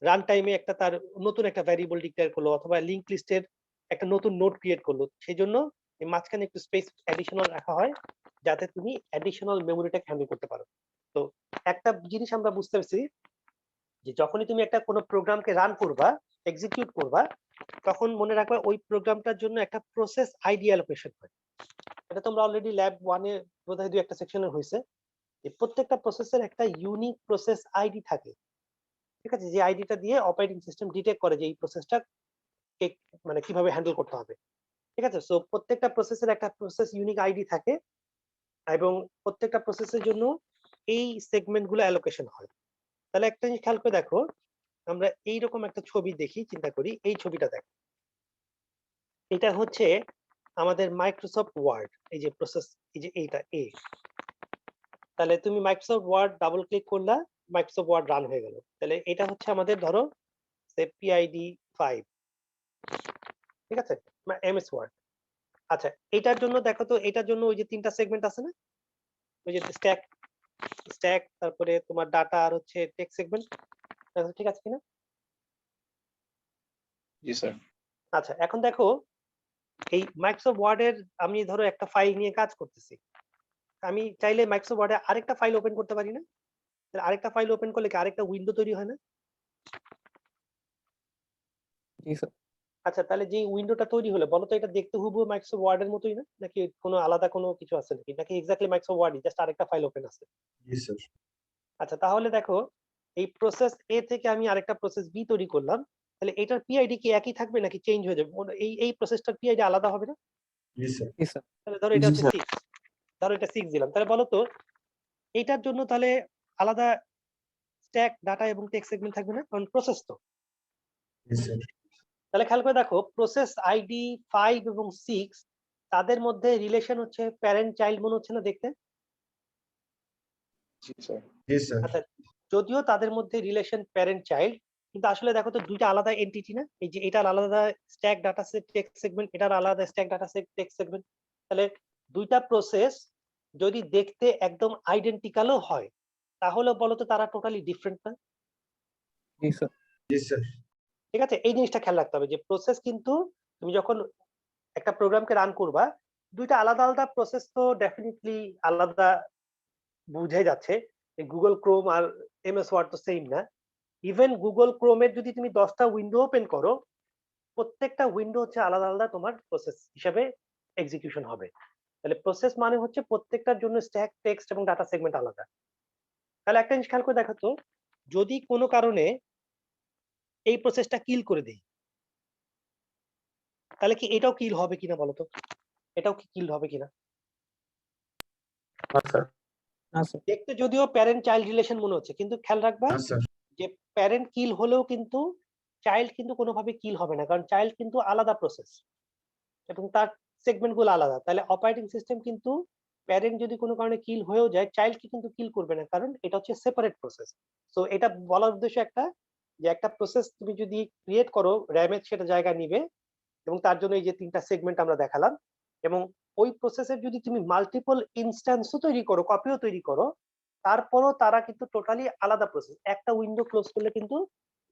রান টাইমে একটা তার নতুন একটা ভ্যারিয়েবল ডিক্লেয়ার করলো, অথবা লিংক লিস্টের একটা নতুন নোড ক্রিয়েট করলো, সেই জন্য এই মাঝখানে একটু স্পেস অ্যাডিশনাল রাখা হয় যাতে তুমি অ্যাডিশনাল মেমোরিটাকে হ্যান্ডেল করতে পারো। তো একটা জিনিস আমরা বুঝতে পারছি যে যখনই তুমি একটা কোনো প্রোগ্রামকে রান করবা, এক্সিকিউট করবা, তখন মনে রাখবা ওই প্রোগ্রামটার জন্য একটা প্রসেস আইডি অ্যালোকেশন হয়। এটা তোমরা অলরেডি ল্যাব 1 এ বোধহয় 2-1টা সেকশনে হয়েছে। যে প্রত্যেকটা প্রসেসের একটা ইউনিক প্রসেস আইডি থাকে, ঠিক আছে? যে আইডিটা দিয়ে অপারেটিং সিস্টেম ডিটেক্ট করে যে এই প্রসেসটা মানে কিভাবে হ্যান্ডেল করতে হবে, ঠিক আছে? সো প্রত্যেকটা প্রসেসের একটা প্রসেস ইউনিক আইডি থাকে, এবং প্রত্যেকটা প্রসেসের জন্য এই সেগমেন্ট গুলো অ্যালোকেশন হয়। তাহলে একটা জিনিস খেয়াল করে দেখো, আমরা এইরকম একটা ছবি দেখি, চিন্তা করি এই ছবিটা দেখো। এটা হচ্ছে আমাদের মাইক্রোসফট ওয়ার্ড, এই যে প্রসেস, এই যে এইটা এ। তাহলে তুমি মাইক্রোসফট ওয়ার্ড ডাবল ক্লিক করলা, মাইক্রোসফট ওয়ার্ড রান হয়ে গেল। তাহলে এটা হচ্ছে আমাদের ধরো পিআইডি 5, ঠিক আছে, এমএস ওয়ার্ড। আচ্ছা, এটার জন্য দেখো তো, এটার জন্য ওই যে তিনটা সেগমেন্ট আছে না, ওই যে স্ট্যাক তারপরে তোমার ডাটা আর হচ্ছে টেক্সট সেগমেন্ট, ঠিক আছে কিনা? জি স্যার। আচ্ছা, এখন দেখো এই মাইক্রোসফট ওয়ার্ডের আমি ধরো একটা ফাইল নিয়ে কাজ করতেছি, আমি চাইলে মাইক্রোসফট ওয়ার্ডে আরেকটা ফাইল ওপেন করতে পারি না? তাহলে আরেকটা ফাইল ওপেন করলে কি আরেকটা উইন্ডো তৈরি হয় না? জি স্যার। আচ্ছা, তাহলে যে উইন্ডোটা তৈরি হলো, বলো তো এটা দেখতে হুবহু মাইক্রোসফট ওয়ার্ডের মতোই না, নাকি কোনো আলাদা কোনো কিছু আছে নাকি, নাকি এক্স্যাক্টলি মাইক্রোসফট ওয়ার্ডই, জাস্ট আরেকটা ফাইল ওপেন আছে? জি স্যার। আচ্ছা, তাহলে দেখো এই প্রসেস এ থেকে আমি আরেকটা প্রসেস বি তৈরি করলাম, তাহলে এটার পিআইডি কি একই থাকবে নাকি চেঞ্জ হয়ে যাবে? এই প্রসেসটার পিআইডি আলাদা হবে না? জি স্যার। জি স্যার। তাহলে ধরো এটা হচ্ছে 6, ধরো এটা 6 দিলাম, তাহলে বলো তো এইটার জন্য তাহলে আলাদা স্ট্যাক, ডাটা এবং টেক্সট সেগমেন্ট থাকবে না, কারণ প্রসেস তো। জি স্যার। তাহলে খেয়াল করে দেখো, প্রসেস আইডি 5 এবং 6 তাদের মধ্যে রিলেশন হচ্ছে প্যারেন্ট চাইল্ড মনে হচ্ছে না দেখতে? জি স্যার। জি স্যার। আচ্ছা, যদিও তাদের মধ্যে রিলেশন প্যারেন্ট চাইল্ড, কিন্তু আসলে দেখো তো দুইটা আলাদা এন্টিটি না? এই যে এটার আলাদা stack data set text segment, এটার আলাদা stack data set text segment. তাহলে দুইটা প্রসেস যদি দেখতে একদম আইডেন্টিক্যালও হয়, তাহলে বলো তো তারা টোটালি ডিফারেন্ট না? জি স্যার। জি স্যার। ঠিক আছে, এই জিনিসটা খেয়াল রাখতে হবে যে প্রসেস কিন্তু তুমি যখন একটা প্রোগ্রামকে রান করবা, দুইটা আলাদা আলাদা প্রসেস তো ডেফিনেটলি আলাদা, বুঝাই যাচ্ছে। গুগল ক্রোম আর এমএস ওয়ার্ড তো সেম না। ইভেন গুগল ক্রোমের যদি তুমি 10টা উইন্ডো ওপেন করো, প্রত্যেকটা উইন্ডো হচ্ছে আলাদা আলাদা তোমার প্রসেস হিসেবে এক্সিকিউশন হবে। তাহলে প্রসেস মানে হচ্ছে প্রত্যেকটার জন্য স্ট্যাক, টেক্সট এবং ডাটা সেগমেন্ট আলাদা। তাহলে একটা জিনিস খেয়াল করে দেখো তো, যদি কোনো কারণে এই প্রসেসটা কিল করে দেই, তাহলে কি এটাও কিল হবে কিনা বলো তো? এটাও কি কিল হবে কিনা? না স্যার। না স্যার। দেখতে যদিও প্যারেন্ট চাইল্ড রিলেশন মনে হচ্ছে, কিন্তু খেয়াল রাখবা না স্যার। যে প্যারেন্ট কিল হলেও কিন্তু চাইল্ড কিন্তু কোনোভাবে কিল হবে না, কারণ চাইল্ড কিন্তু আলাদা প্রসেস এবং তার সেগমেন্ট গুলো আলাদা। তাহলে অপারেটিং সিস্টেম কিন্তু প্যারেন্ট যদি কোনো কারণে কিল হয়েও যায়, চাইল্ডকে কিন্তু কিল করবে না, কারণ এটা হচ্ছে সেপারেট প্রসেস। সো এটা বলার উদ্দেশ্য একটা, যে একটা প্রসেস তুমি যদি ক্রিয়েট করো, র্যামে সেটা জায়গা নিবে, এবং তার জন্য এই যে তিনটা সেগমেন্ট আমরা দেখালাম, এবং ওই প্রসেসের যদি তুমি মাল্টিপল ইনস্ট্যান্সও তৈরি করো, কপিও তৈরি করো, তারপরও তারা কিন্তু টোটালি আলাদা প্রসেস। একটা উইন্ডো ক্লোজ করলে কিন্তু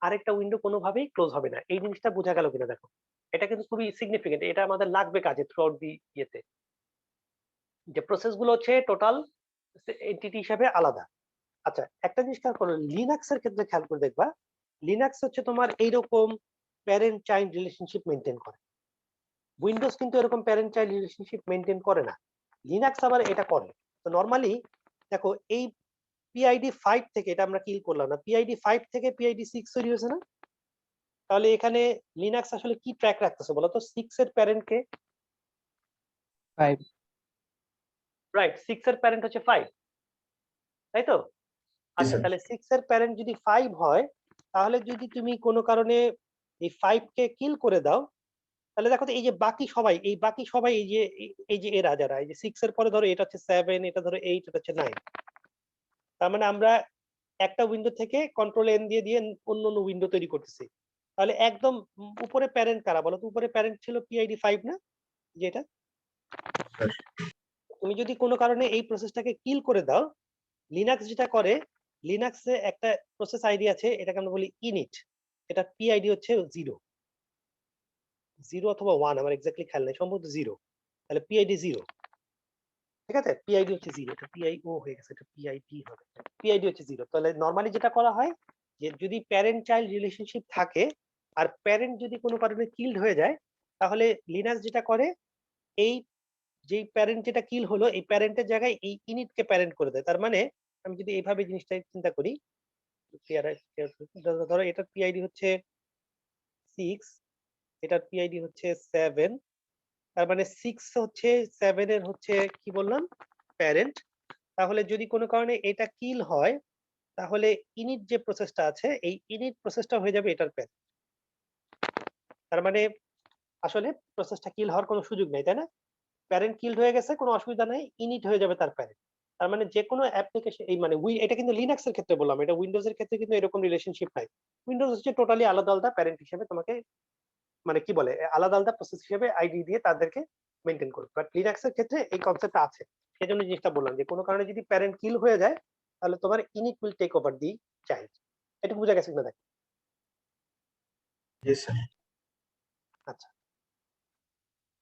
আরেকটা উইন্ডো কোনোভাবেই ক্লোজ হবে না। এই জিনিসটা বোঝা গেল কিনা দেখো, এটা কিন্তু খুবই সিগনিফিকেন্ট, এটা আমাদের লাগবে কাজে থ্রু আউট দি ইয়েতে, যে প্রসেস গুলো হচ্ছে টোটাল এন্টিটি হিসেবে আলাদা। আচ্ছা, একটা জিনিস খেয়াল করো, লিনাক্সের ক্ষেত্রে খেয়াল করে দেখবা, লিনাক্স হচ্ছে তোমার এইরকম প্যারেন্ট চাইল্ড রিলেশনশিপ মেনটেন করে। উইন্ডোজ কিন্তু এরকম প্যারেন্ট চাইল্ড রিলেশনশিপ মেনটেন করে না, লিনাক্স আবার এটা করে। তো নরমালি দেখো এই পিআইডি 5 থেকে এটা আমরা কিল করলাম না, পিআইডি 5 থেকে পিআইডি 6 তৈরি হয়েছে না? তাহলে এখানে লিনাক্স আসলে কি ট্র্যাক রাখতেছে বলো তো? 6 এর প্যারেন্ট কে? 5 রাইট, 6 এর প্যারেন্ট হচ্ছে 5, তাই তো? আচ্ছা, sir. তাহলে 6 এর প্যারেন্ট যদি 5 হয়, তাহলে যদি তুমি কোনো কারণে এই 5 কে কিল করে দাও, তাহলে দেখো তো এই যে বাকি সবাই, এই যে এরা যারা এই যে 6 এর পরে ধরো এটা হচ্ছে 7, এটা ধরো 8, এটা হচ্ছে 9, তার মানে আমরা একটা উইন্ডো থেকে কন্ট্রোল এন দিয়ে দিয়ে অন্য অন্য উইন্ডো তৈরি করতেছি। তাহলে একদম উপরে প্যারেন্ট কারা বলো তো? উপরে প্যারেন্ট ছিল পিআইডি 5 না, যেটা Sir. তুমি যদি কোনো কারণে এই প্রসেসটাকে কিল করে দাও, লিনাক্স যেটা করে, লিনাক্সে একটা প্রসেস আইডি আছে, এটাকে আমরা বলি ইনিট, এটা পিআইডি হচ্ছে 0 অথবা 1, আমার এক্স্যাক্টলি খেয়াল নেই, সম্ভবত 0। তাহলে পিআইডি 0, ঠিক আছে? পিআইডি হচ্ছে 0, এটা পিআইও হয়ে গেছে, এটা পিআইডি হবে, পিআইডি হচ্ছে 0। তাহলে নরমালি যেটা করা হয় যে যদি প্যারেন্ট চাইল্ড রিলেশনশিপ থাকে আর প্যারেন্ট যদি কোনো কারণে কিলড হয়ে যায়, তাহলে লিনাক্স যেটা করে, এই যেই প্যারেন্ট যেটা কিল হলো এই প্যারেন্টের জায়গায় এই ইনিটকে প্যারেন্ট করে দেয়। তার মানে আমি যদি এইভাবে জিনিসটা চিন্তা করি, ধরো এটার পিআইডি হচ্ছে 6, এটার পিআইডি হচ্ছে 7, তার মানে 6 হচ্ছে 7 এর হচ্ছে কি বললাম, প্যারেন্ট। তাহলে যদি কোনো কারণে এটা কিল হয়, তাহলে ইনিট যে প্রসেসটা আছে, এই ইনিট প্রসেসটা হয়ে যাবে এটার প্যারেন্ট। তার মানে আসলে প্রসেসটা কিল হওয়ার কোনো সুযোগ নেই, তাই না? প্যারেন্ট কিল হয়ে গেছে, কোনো অসুবিধা নাই, ইনিট হয়ে যাবে তার প্যারেন্ট। তার মানে যে কোনো অ্যাপ্লিকেশন, এই মানে এটা কিন্তু লিনাক্স এর ক্ষেত্রে বললাম, এটা উইন্ডোজ এর ক্ষেত্রে কিন্তু এরকম রিলেশনশিপ নাই। উইন্ডোজ হচ্ছে টোটালি আলাদা আলাদা প্যারেন্ট হিসেবে তোমাকে, মানে কি বলে, আলাদা আলাদা প্রসেস হিসেবে আইডি দিয়ে তাদেরকে মেনটেন করবে। বাট লিনাক্স এর ক্ষেত্রে এই কনসেপ্টটা আছে, সেজন্য জিনিসটা বললাম যে কোনো কারণে যদি প্যারেন্ট কিল হয়ে যায়, তাহলে তোমার in it will take over the child. এটা বুঝা গেছে কিনা দেখো? Yes, sir. আচ্ছা,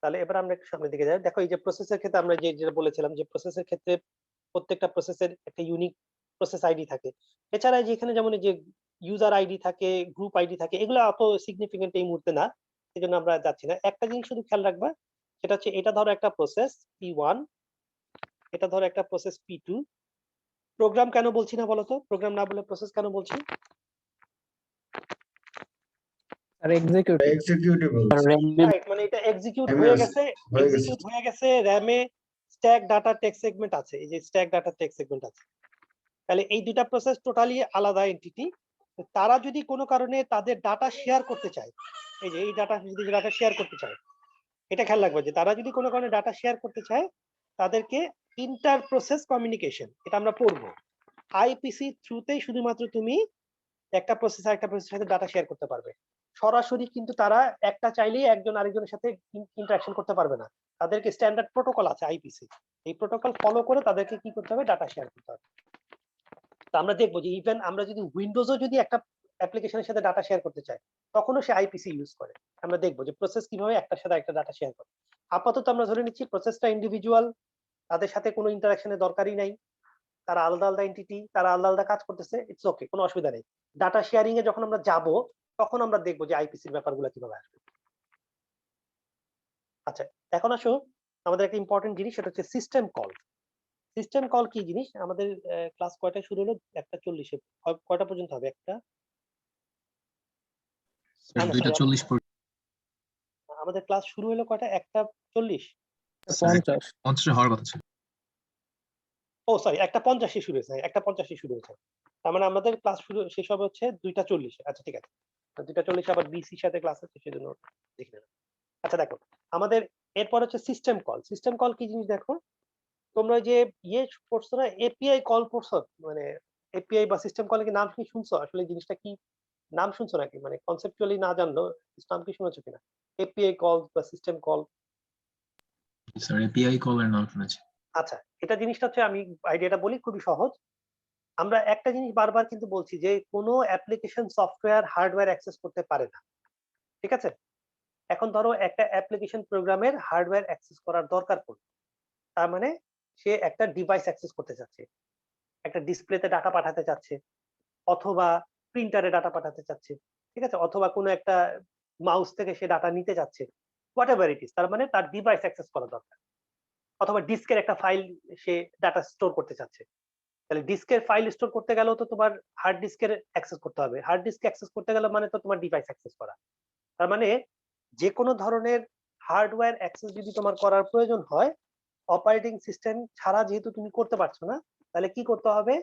তাহলে এবার আমরা একটু সামনের দিকে যাই। দেখো এই যে প্রসেসের ক্ষেত্রে আমরা যেটা বলেছিলাম, যে প্রসেসের ক্ষেত্রে প্রত্যেকটা প্রসেসের একটা ইউনিক প্রসেস আইডি থাকে। এছাড়া যে এখানে যেমন এই যে ইউজার আইডি থাকে, গ্রুপ আইডি থাকে, এগুলো অত সিগনিফিকেন্ট এই মুহূর্তে না, সেজন্য আমরা যাচ্ছি না। একটা জিনিস শুধু খেয়াল রাখবা, সেটা হচ্ছে এটা ধরো একটা প্রসেস P1, এটা ধরো একটা প্রসেস P2। প্রোগ্রাম কেন বলছি না বলতো? প্রোগ্রাম না বলে প্রসেস কেন বলছি? আর এক্সিকিউটিভ Executable. রাইট, মানে এটা এক্সিকিউট আমি হয়ে আস- গেছে, হয়ে গেছে। এক্সিকিউট হয়ে গেছে র‍্যামে, স্ট্যাক ডাটা টেক্সট সেগমেন্ট আছে, এই যে স্ট্যাক ডাটা টেক্সট সেগমেন্ট আছে। তাহলে এই দুটা প্রসেস টোটালি আলাদা এন্টিটি। তারা যদি কোনো কারণে তাদের ডাটা শেয়ার করতে চায়, এই যে এই ডাটা যদি ডাটা শেয়ার করতে চায়, এটা খেয়াল রাখবে যে তারা যদি কোনো কারণে ডাটা শেয়ার করতে চায়, তাদেরকে ইন্টার প্রসেস কমিউনিকেশন, এটা আমরা পড়বো। আইপিসি থ্রুতেই শুধুমাত্র তুমি একটা প্রসেস আর একটা প্রসেসের সাথে ডাটা শেয়ার করতে পারবে। সরাসরি কিন্তু তারা একটা চাইলেই একজন আরেকজনের সাথে ইন্টারাকশন করতে পারবে না। তাদেরকে স্ট্যান্ডার্ড প্রোটোকল আছে আইপিসি, এই প্রোটোকল ফলো করে তাদেরকে কি করতে হবে, ডাটা শেয়ার করতে হবে। তো আমরা দেখবো যে ইভেন আমরা যদি উইন্ডোজও যদি একটা অ্যাপ্লিকেশনের সাথে ডাটা শেয়ার করতে চাই, তখনও সে আইপিসি ইউজ করে। আমরা দেখবো যে প্রসেস কিভাবে একটার সাথে একটা ডাটা শেয়ার করে। আপাতত আমরা ধরে নিচ্ছি প্রসেসটা ইন্ডিভিজুয়াল, তাদের সাথে কোনো ইন্টারাকশনের দরকারই নাই, তারা আলাদা আলাদা এন্টিটি, তারা আলাদা আলাদা কাজ করতেছে, ইটস ওকে, কোনো অসুবিধা নেই। ডাটা শেয়ারিং এ যখন আমরা যাব, তখন আমরা দেখবো যে আইপিসির ব্যাপারগুলো কিভাবে আসবে। আচ্ছা, এখন আসো আমাদের একটা ইম্পর্টেন্ট জিনিস, সেটা হচ্ছে সিস্টেম কল। সিস্টেম কল কি জিনিস? আমাদের ক্লাস কয়টায় শুরু হলো? 1:40-এ। কয়টা পর্যন্ত হবে? স্যার না, 2:40 আমাদের ক্লাস শুরু হলো কয়টা? 1:40? 50 50 হওয়ার কথা ছিল। ও সরি, 1:50-এ শুরু হয়েছে, 1:50-এ শুরু হয়েছে। তার মানে আমাদের ক্লাস শুরু শেষ হবে হচ্ছে 2:40-এ। আচ্ছা ঠিক আছে, 2:40-এ আবার বিসির সাথে ক্লাস আছে, সেজন্য দেখি না। আচ্ছা দেখো, আমাদের এরপর হচ্ছে সিস্টেম কল। সিস্টেম কল কি জিনিস দেখো, তোমরা যে ইয়ে পড়ছো না, এপিআই কল পড়ছো, মানে এপিআই বা সিস্টেম কল কি নাম কি শুনছো? আসলে জিনিসটা কি নাম শুনছো নাকি, মানে কনসেপচুয়ালি না জানলো নাম কি শুনেছো কিনা? এপিআই কল বা সিস্টেম কল? স্যার এপিআই কলের নাম শুনেছি। আচ্ছা, এটা জিনিসটা হচ্ছে, আমি আইডিয়াটা বলি, খুবই সহজ। আমরা একটা জিনিস বারবার কিন্তু বলছি যে কোনো অ্যাপ্লিকেশন সফটওয়্যার হার্ডওয়্যার অ্যাক্সেস করতে পারে না, ঠিক আছে? এখন ধরো একটা অ্যাপ্লিকেশন প্রোগ্রামের হার্ডওয়্যার অ্যাক্সেস করার দরকার পড়ে, তার মানে সে একটা ডিভাইস অ্যাক্সেস করতে চাচ্ছে, একটা ডিসপ্লেতে ডাটা পাঠাতে চাচ্ছে, অথবা প্রিন্টারে ডাটা পাঠাতে চাচ্ছে, ঠিক আছে, অথবা কোনো একটা মাউস থেকে সে ডাটা নিতে চাচ্ছে, হোয়াট এভার ইট ইজ, তার মানে তার ডিভাইস অ্যাক্সেস করা দরকার, অথবা ডিস্কের একটা ফাইল সে ডাটা স্টোর করতে চাচ্ছে। তাহলে ডিস্কের ফাইল স্টোর করতে গেলেও তো তোমার হার্ড ডিস্কের অ্যাক্সেস করতে হবে, হার্ড ডিস্ক অ্যাক্সেস করতে গেলে মানে তো তোমার ডিভাইস অ্যাক্সেস করা। তার মানে যে কোনো ধরনের হার্ডওয়্যার অ্যাক্সেস যদি তোমার করার প্রয়োজন হয়, অপারেটিং সিস্টেম ছাড়া যেহেতু তুমি করতে পারছো না, তাহলে কি করতে হবে,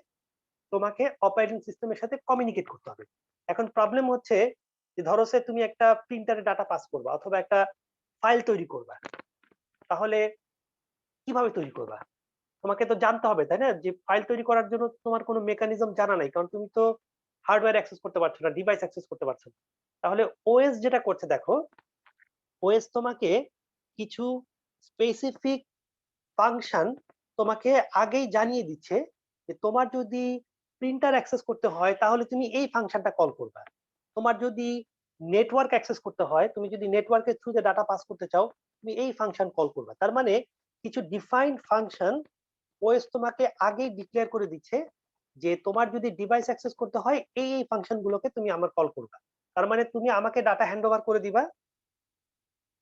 তোমাকে অপারেটিং সিস্টেমের সাথে কমিউনিকেট করতে হবে। এখন প্রবলেম হচ্ছে যে ধরো সে তুমি একটা প্রিন্টারে ডাটা পাস করবা অথবা একটা ফাইল তৈরি করবা, তাহলে কিভাবে তৈরি করবা? তোমাকে তো জানতে হবে, তাই না, যে ফাইল তৈরি করার জন্য তোমার কোনো মেকানিজম জানা নাই, কারণ তুমি তো হার্ডওয়্যার অ্যাক্সেস করতে পারছো না, ডিভাইস অ্যাক্সেস করতে পারছো না। তাহলে ওএস যেটা করছে দেখো, ওএস তোমাকে কিছু স্পেসিফিক ফাংশন তোমাকে আগেই জানিয়ে দিচ্ছে যে তোমার যদি প্রিন্টার অ্যাক্সেস করতে হয় তাহলে তুমি এই ফাংশনটা কল করবা, তোমার যদি নেটওয়ার্ক অ্যাক্সেস করতে হয়, তুমি যদি নেটওয়ার্কের থ্রুতে ডাটা পাস করতে চাও, তুমি এই ফাংশন কল করবা। তার মানে কিছু ডিফাইন্ড ফাংশন ওএস তোমাকে আগেই ডিক্লেয়ার করে দিচ্ছে যে তোমার যদি ডিভাইস অ্যাক্সেস করতে হয় এই এই ফাংশন গুলোকে তুমি আমার কল করবা। তার মানে তুমি আমাকে ডাটা হ্যান্ডওভার করে দিবা,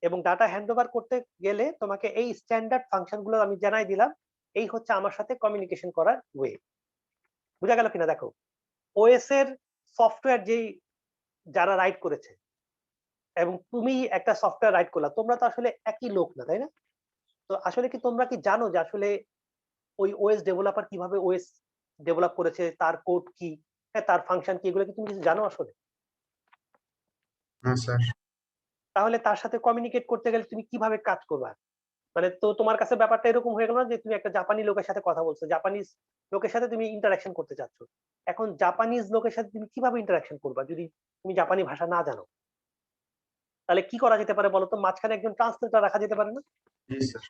এবং ডাটা হ্যান্ডওভার করতে গেলে তোমাকে এই স্ট্যান্ডার্ড ফাংশন গুলো আমি জানাই দিলাম, এই হচ্ছে আমার সাথে কমিউনিকেশন করার ওয়ে। বুঝা গেল কিনা? দেখো, ওএস এর সফটওয়্যার যেই যারা রাইট করেছে এবং তুমি একটা সফটওয়্যার রাইট করলা, তোমরা তো আসলে একই লোক না, তাই না? তো আসলে কি তোমরা কি জানো যে আসলে ওই ওএস ডেভেলপার কিভাবে ওএস ডেভেলপ করেছে, তার কোড কি, হ্যাঁ, তার ফাংশন কি, এগুলো কি তুমি কিছু জানো আসলে? না স্যার। তাহলে তার সাথে কমিউনিকেট করতে গেলে তুমি কিভাবে কাজ করবা? মানে তো তোমার কাছে ব্যাপারটা এরকম হয়ে গেল না যে তুমি একটা জাপানি লোকের সাথে কথা বলছো, জাপানিজ লোকের সাথে তুমি ইন্টারাকশন করতে চাচ্ছ। এখন জাপানিজ লোকের সাথে তুমি কিভাবে ইন্টারাকশন করবা যদি তুমি জাপানি ভাষা না জানো? তাহলে কি করা যেতে পারে বলতো? মাঝখানে একজন ট্রান্সলেটর রাখা যেতে পারে না? জি স্যার।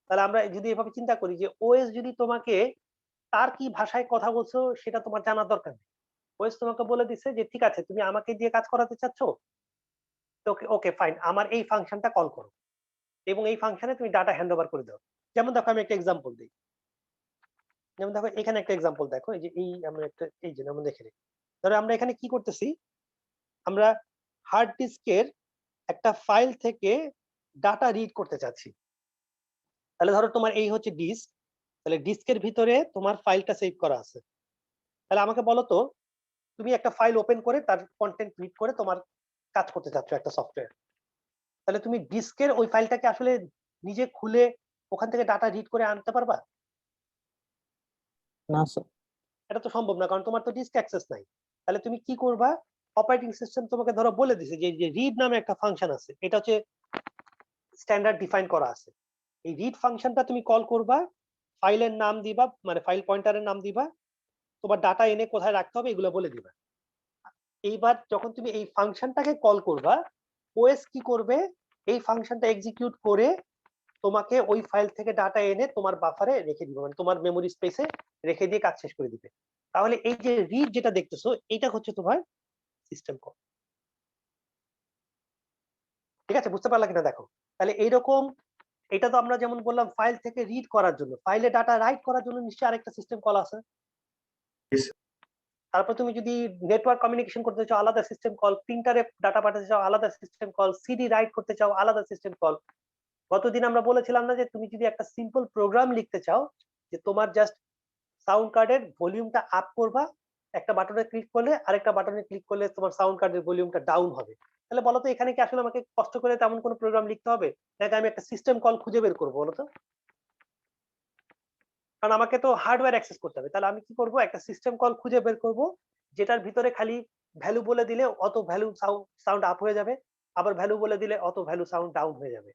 তাহলে আমরা যদি এভাবে চিন্তা করি যে ওএস যদি তোমাকে তার কি ভাষায় কথা বলছো সেটা তোমার জানার দরকার নেই, ওএস তোমাকে বলে দিচ্ছে যে ঠিক আছে তুমি আমাকে দিয়ে কাজ করাতে চাচ্ছ, তো ওকে ফাইন, আমার এই ফাংশনটা কল করো এবং এই ফাংশনে তুমি ডাটা হ্যান্ডওভার করে দাও। যেমন দেখো আমি একটা এক্সাম্পল দিই, যেমন দেখো এখানে একটা এক্সাম্পল দেখো, এই যে এই আমরা একটা এই যে আমরা দেখে নিই, ধরো আমরা এখানে কি করতেছি, আমরা হার্ড ডিস্কের একটা ফাইল থেকে ডাটা রিড করতে চাচ্ছি। তাহলে ধরো তোমার এই হচ্ছে ডিস্ক, তাহলে ডিস্কের ভিতরে তোমার ফাইলটা সেভ করা আছে। তাহলে আমাকে বলো তো, তুমি একটা ফাইল ওপেন করে তার কন্টেন্ট রিড করে তোমার কাজ করতে চাচ্ছ একটা সফটওয়্যার, তাহলে তুমি ডিস্কের ওই ফাইলটাকে আসলে নিজে খুলে ওখান থেকে ডাটা রিড করে আনতে পারবা? না স্যার। এটা তো সম্ভব না, কারণ তোমার তো ডিস্ক অ্যাক্সেস নাই। তাহলে তুমি কি করবা, অপারেটিং সিস্টেম তোমাকে ধরো বলে দিছে যে রিড নামে একটা ফাংশন আছে, এটা হচ্ছে স্ট্যান্ডার্ড ডিফাইন করা আছে, এই রিড ফাংশনটা তুমি কল করবা, ফাইলের নাম দিবা, মানে ফাইল পয়েন্টারের নাম দিবা, তোমার ডাটা এনে কোথায় রাখতে হবে এগুলো বলে দিবা। এইবার যখন তুমি এই ফাংশনটাকে কল করবা, ওএস কি করবে, এই ফাংশনটা এক্সিকিউট করে তোমাকে ওই ফাইল থেকে ডাটা এনে তোমার বাফারে রেখে দিবে, মানে তোমার মেমোরি স্পেসে রেখে দিয়ে কাজ শেষ করে দিবে। তাহলে এই যে রিড যেটা দেখতেছো এটা হচ্ছে তোমার সিস্টেম কল। ঠিক আছে, বুঝতে পারলা কিনা দেখো? তাহলে এইরকম, এটা তো আমরা যেমন বললাম ফাইল থেকে রিড করার জন্য, ফাইলে ডাটা রাইট করার জন্য নিশ্চয়ই আরেকটা সিস্টেম কল আছে। Yes, sir. তারপর তুমি যদি নেটওয়ার্ক কমিউনিকেশন করতে চাও আলাদা সিস্টেম কল, প্রিন্টারে ডাটা পাঠাতে চাও আলাদা সিস্টেম কল, সিডি রাইট করতে চাও আলাদা সিস্টেম কল। গতদিন আমরা বলেছিলাম না যে তুমি যদি একটা সিম্পল প্রোগ্রাম লিখতে চাও, যে তোমার জাস্ট সাউন্ড কার্ডের ভলিউমটা আপ করবা, একটা বাটনে ক্লিক করলে আরেকটা বাটনে ক্লিক করলে তোমার সাউন্ড কার্ডের ভলিউমটা ডাউন হবে, তাহলে বলো তো এখানে কি আসলে আমাকে কষ্ট করে তেমন কোনো প্রোগ্রাম লিখতে হবে, নাকি আমি একটা সিস্টেম কল খুঁজে বের করবো বলো তো? কারণ আমাকে তো হার্ডওয়্যার অ্যাক্সেস করতে হবে, তাহলে আমি কি করব, একটা সিস্টেম কল খুঁজে বের করব যেটার ভিতরে খালি ভ্যালু বলে দিলে অত ভ্যালু সাউন্ড আপ হয়ে যাবে, আবার ভ্যালু বলে দিলে অত ভ্যালু সাউন্ড ডাউন হয়ে যাবে।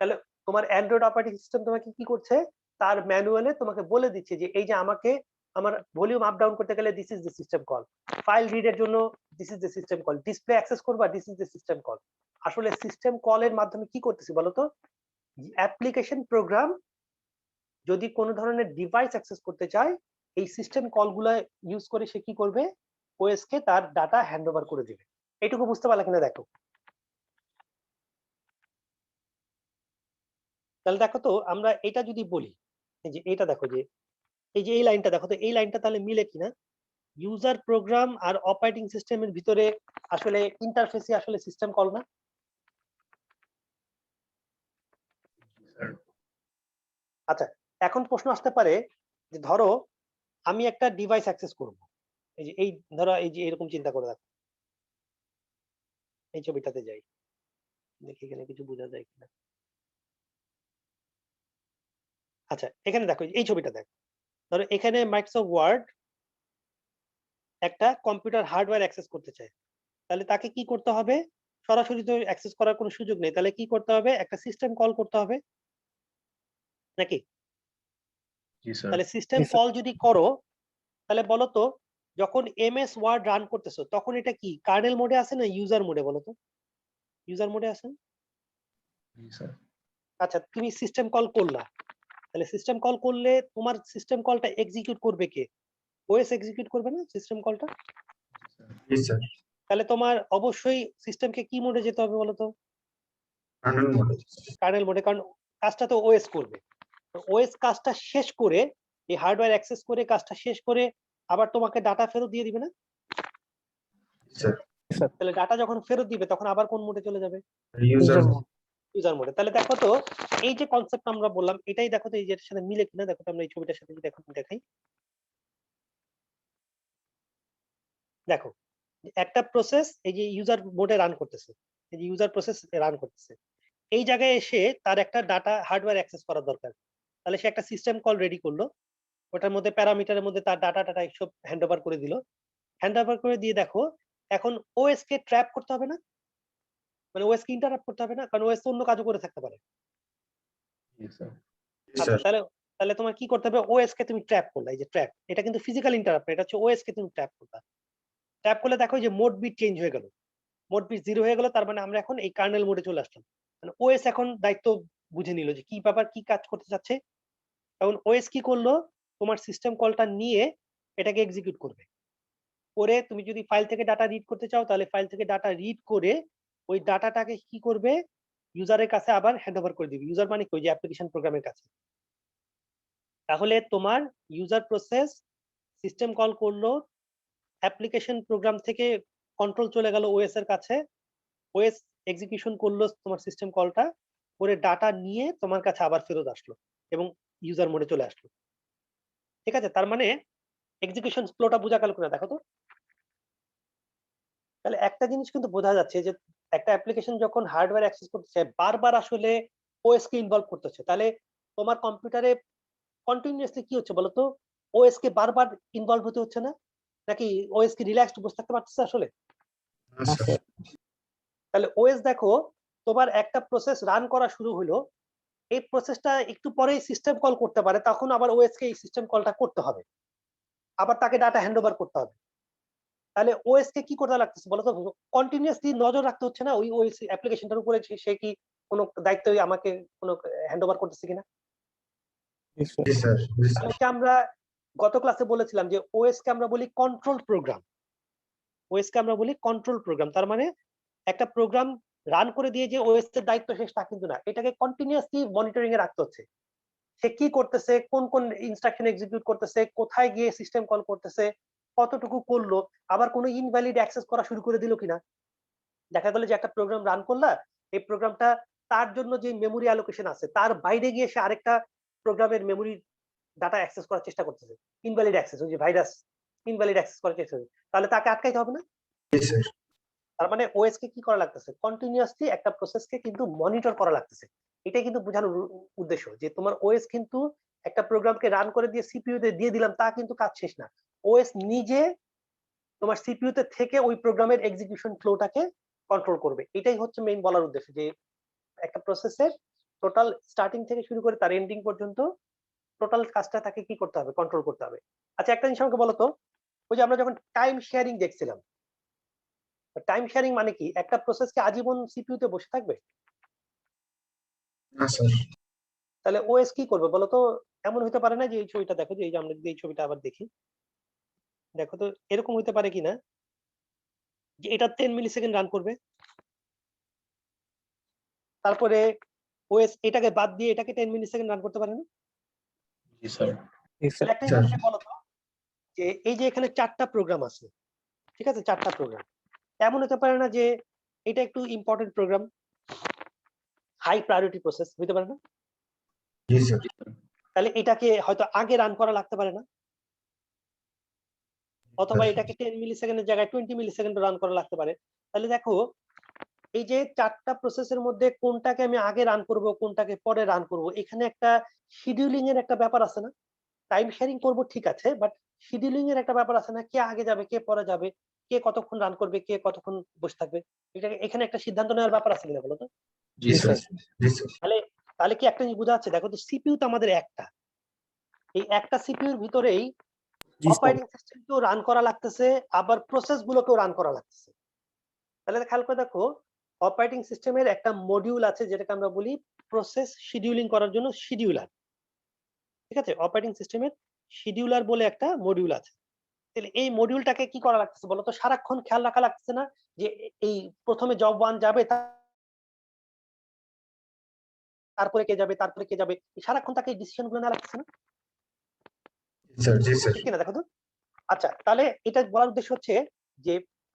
তাহলে তোমার অ্যান্ড্রয়েড অপারেটিং সিস্টেম তোমাকে কি করছে, তার ম্যানুয়ালে তোমাকে বলে দিচ্ছে যে এই যে আমাকে আমার ভলিউম আপ ডাউন করতে গেলে this is the system call, file রিডের জন্য this is the system call, display access করবা this is the system call. আসলে সিস্টেম কলের মাধ্যমে কি করতেছি বলতো, অ্যাপ্লিকেশন প্রোগ্রাম যদি কোনো ধরনের ডিভাইস অ্যাক্সেস করতে চায়, এই সিস্টেম কলগুলো ইউজ করে সে কি করবে, ওএস কে তার ডাটা হ্যান্ড ওভার করে দিবে। এটুকু বুঝতে পারলে কিনা দেখো। তাহলে দেখো তো আমরা এটা যদি বলি, এই যে এটা দেখো, যে এই যে এই লাইনটা দেখো তো, এই লাইনটা তাহলে মিলে কিনা? ইউজার প্রোগ্রাম আর অপারেটিং সিস্টেমের ভিতরে আসলে ইন্টারফেসই আসলে সিস্টেম কল না? আচ্ছা, এখন প্রশ্ন আসতে পারে যে ধরো আমি একটা ডিভাইস অ্যাক্সেস করব, এই যে এই ধরো এই যে এরকম চিন্তা করে দেখো, এই ছবিটাতে যাই, দেখি এখানে কিছু বোঝা যায় কিনা। আচ্ছা, এখানে দেখো এই ছবিটা দেখো, ধরো এখানে মাইক্রোসফট ওয়ার্ড একটা কম্পিউটার হার্ডওয়্যার অ্যাক্সেস করতে চায়, তাহলে তাকে কি করতে হবে? সরাসরি তো অ্যাক্সেস করার কোনো সুযোগ নেই, তাহলে কি করতে হবে? একটা সিস্টেম কল করতে হবে নাকি? জি স্যার। তাহলে সিস্টেম Yes, sir. কল যদি করো, তাহলে বলো তো যখন এমএস ওয়ার্ড রান করতেছো তখন এটা কি কার্নেল মোডে আছে না ইউজার মোডে? বলো তো, ইউজার মোডে আছে। জি স্যার। আচ্ছা, তুমি সিস্টেম কল করলা, তাহলে সিস্টেম কল করলে তোমার সিস্টেম কলটা এক্সিকিউট করবে কে? ওএস এক্সিকিউট করবে না সিস্টেম কলটা? জি স্যার। তাহলে তোমার অবশ্যই সিস্টেমকে কি মোডে যেতে হবে বলো তো? কার্নেল মোডে। কার্নেল মোডে, কারণ কাজটা তো ওএস করবে। ওএস কাজটা শেষ করে, এই হার্ডওয়্যার অ্যাক্সেস করে কাজটা শেষ করে আবার তোমাকে ডাটা ফেরত দিয়ে দিবে না? স্যার। তাহলে ডাটা যখন ফেরত দিবে তখন আবার কোন মোডে চলে যাবে? User User mode. mode. User মোডে। তাহলে দেখো তো এই যে কনসেপ্ট আমরা বললাম, এটাই দেখো তো এই যেটার সাথে মিলে কিনা। দেখো তো আমরা এই ছবিটার সাথে যদি এখন দেখাই, দেখো একটা প্রসেস এই যে ইউজার মোডে রান করতেছে, এই যে ইউজার প্রসেস রান করতেছে, এই জায়গায় এসে তার একটা ডাটা হার্ডওয়্যার অ্যাক্সেস করার দরকার। তাহলে সে একটা সিস্টেম কল রেডি করলো, ওটার মধ্যে প্যারামিটারের মধ্যে তার ডাটা সব হ্যান্ড ওভার করে দিল। হ্যান্ড ওভার করে দিয়ে দেখো এখন ওএস কে ট্র্যাপ করতে হবে না? মানে ওএস কে ইন্টারাপ্ট করতে হবে না, কারণ ওএস তো অন্য কাজও করে থাকতে পারে। জি স্যার। আচ্ছা, স্যার। তাহলে তাহলে তোমার কি করতে হবে? ওএস কে তুমি ট্র্যাপ করলা, এই যে ট্র্যাপ, এটা কিন্তু ফিজিক্যাল ইন্টারাপ্ট, এটা হচ্ছে ওএস কে তুমি ট্র্যাপ করলা। ট্র্যাপ করলে দেখো যে মোড বিট চেঞ্জ হয়ে গেল, মোড বিট 0 হয়ে গেল, তার মানে আমরা এখন এই কার্নেল মোডে চলে আসলাম। মানে ওএস এখন দায়িত্ব বুঝে নিল যে কি ব্যাপার, কি কাজ করতে চাচ্ছে। এখন ওএস কি করলো? তোমার সিস্টেম কলটা নিয়ে এটাকে এক্সিকিউট করবে, করে তুমি যদি ফাইল থেকে ডাটা রিড করতে চাও তাহলে ফাইল থেকে ডাটা রিড করে ওই ডাটাটাকে কি করবে? ইউজারের কাছে আবার হ্যান্ড ওভার করে দিবে। ইউজার মানে কি? ওই যে অ্যাপ্লিকেশন প্রোগ্রামের কাছে। তাহলে তোমার ইউজার প্রসেস সিস্টেম কল করলো, অ্যাপ্লিকেশন প্রোগ্রাম থেকে কন্ট্রোল চলে গেল ওএস এর কাছে, ওএস এক্সিকিউশন করলো তোমার সিস্টেম কলটা, করে ডাটা নিয়ে তোমার কাছে আবার ফেরত আসলো এবং ইউজার মোডে চলে আসলো। ঠিক আছে, তার মানে এক্সিকিউশন ফ্লোটা বোঝা গেল কিনা দেখো তো। তাহলে একটা জিনিস কিন্তু বোঝা যাচ্ছে যে একটা অ্যাপ্লিকেশন যখন হার্ডওয়্যার অ্যাক্সেস করতে চায় বারবার আসলে ওএস কে ইনভলভ করতে হচ্ছে, তাহলে তোমার কম্পিউটারে কন্টিনিউয়াসলি কি হচ্ছে বলতো? ওএস কে বারবার ইনভলভ হতে হচ্ছে না? নাকি ওএস কি রিল্যাক্সড বসে থাকতে পারতেছে আসলে? হ্যাঁ স্যার। তাহলে ওএস দেখো তোমার একটা প্রসেস রান করা শুরু হলো, এই প্রসেসটা একটু পরেই সিস্টেম কল করতে পারে, তখন আবার ওএস কে এই সিস্টেম কলটা করতে হবে, আবার তাকে ডাটা হ্যান্ড ওভার করতে হবে। তাহলে ওএস কে কি করতে লাগতেছে বলতো? কন্টিনিউয়াসলি নজর রাখতে হচ্ছে না ওই ওএস অ্যাপ্লিকেশনটার উপরে, সে কি কোনো দায়িত্ব আমাকে কোনো হ্যান্ড ওভার করতেছে কিনা? Yes, sir. জি স্যার। জি স্যার। তাহলে আমরা গত ক্লাসে বলেছিলাম যে ওএস কে আমরা বলি কন্ট্রোল প্রোগ্রাম। ওএস কে আমরা বলি কন্ট্রোল প্রোগ্রাম, তার মানে একটা প্রোগ্রাম রান করে দিয়ে যে ওএস এর দায়িত্ব শেষ তা কিন্তু না, এটাকে কন্টিনিউয়াসলি মনিটরিং এ রাখতে হচ্ছে। সে কি করতেছে, কোন কোন ইনস্ট্রাকশন এক্সিকিউট করতেছে, কোথায় গিয়ে সিস্টেম কল করতেছে, কতটুকু করলো, আবার কোনো ইনভ্যালিড অ্যাক্সেস করা শুরু করে দিল কিনা। দেখা গেল যে একটা প্রোগ্রাম রান করলা, এই প্রোগ্রামটা তার জন্য যে মেমোরি অ্যালোকেশন আছে তার বাইরে গিয়ে সে আরেকটা প্রোগ্রামের মেমোরি ডাটা অ্যাক্সেস করার চেষ্টা করতেছে, ইনভ্যালিড অ্যাক্সেস, ওই যে ভাইরাস ইনভ্যালিড অ্যাক্সেস করার চেষ্টা করছে, তাহলে তাকে আটকাইতে হবে না? জি স্যার। তার মানে ওএস কে কি করা লাগতেছে? কন্টিনিউয়াসলি একটা প্রসেসকে কিন্তু মনিটর করা লাগতেছে। এটাই কিন্তু বোঝানোর উদ্দেশ্য যে তোমার ওএস কিন্তু একটা প্রোগ্রামকে রান করে দিয়ে সিপিইউ তে দিয়ে দিলাম তা কিন্তু কাজ শেষ না। ওএস নিজে তোমার সিপিইউ তে থেকে ওই প্রোগ্রামের এক্সিকিউশন ফ্লোটাকে কন্ট্রোল করবে। এটাই হচ্ছে মেইন বলার উদ্দেশ্য যে একটা প্রসেসের টোটাল স্টার্টিং থেকে শুরু করে তার এন্ডিং পর্যন্ত টোটাল কাজটা তাকে কি করতে হবে? কন্ট্রোল করতে হবে। আচ্ছা, একটা জিনিস আমাকে বলো তো, ওই যে আমরা যখন টাইম শেয়ারিং দেখছিলাম, টাইম শেয়ারিং মানে কি? একটা প্রসেস কি আজীবন সিপিইউ তে বসে থাকবে? না স্যার। তাহলে ওএস কি করবে বলো তো? এমন হতে পারে না যে এই ছবিটা দেখো, যে এই যে আমরা যদি এই ছবিটা আবার দেখি, দেখো তো এরকম হতে পারে কিনা যে এটা 10 মিলি সেকেন্ড রান করবে, তারপরে ওএস এটাকে বাদ দিয়ে এটাকে 10 মিলি সেকেন্ড রান করতে পারে না? जी सर। জি স্যার। তাহলে একটা জিনিস আমাকে বলো তো, যে এই যে এখানে 4টা প্রোগ্রাম আছে, ঠিক আছে, 4টা প্রোগ্রাম, এমন হতে পারে না যে এটা একটু important program, high priority process হতে পারে না? জি স্যার। जी सर। তাহলে এটাকে হয়তো আগে রান করা লাগতে পারে না, অথবা স্যার। এটাকে 10 মিলি সেকেন্ডের জায়গায় 20 মিলি সেকেন্ড রান করা লাগতে পারে। তাহলে দেখো এই যে 4টা প্রসেসের মধ্যে কোনটাকে আমি আগে রান করব, কোনটাকে পরে রান করব, এখানে একটা শিডিউলিং এর একটা ব্যাপার আছে না? টাইম শেয়ারিং করব ঠিক আছে, বাট শিডিউলিং এর একটা ব্যাপার আছে না? কে আগে যাবে, কে পরে যাবে, কে কতক্ষণ রান করবে, কে কতক্ষণ বসে থাকবে, এটা এখানে একটা সিদ্ধান্ত নেওয়ার ব্যাপার আছে কিনা বলো তো? जी জি सर। স্যার। জি স্যার। তাহলে তাহলে কি একটা জিনিস বোঝা যাচ্ছে? দেখো তো সিপিইউ তো আমাদের একটা, এই একটা সিপিইউর ভিতরেই জি স্যার। অপারেটিং সিস্টেমকেও রান করা লাগতেছে, আবার প্রসেস গুলোকেও রান করা লাগতেছে। তাহলে খেয়াল করে দেখো, অপারেটিং সিস্টেমের একটা মডিউল আছে যেটাকে আমরা বলি প্রসেস শিডিউলিং করার জন্য শিডিউলার, ঠিক আছে? অপারেটিং সিস্টেমের শিডিউলার বলে একটা মডিউল আছে। তাহলে এই মডিউলটাকে কি করা লাগতেছে বলতো? সারাক্ষণ খেয়াল রাখা লাগতেছে না যে এই প্রথমে জব 1 যাবে, তারপরে কে যাবে, তারপরে কে যাবে, সারাক্ষণ তাকে ডিসিশন গুলো নেওয়া লাগতেছে না? জি স্যার। জি স্যার। ঠিক কিনা দেখো তো? আচ্ছা, তাহলে এটা বলার উদ্দেশ্য হচ্ছে যে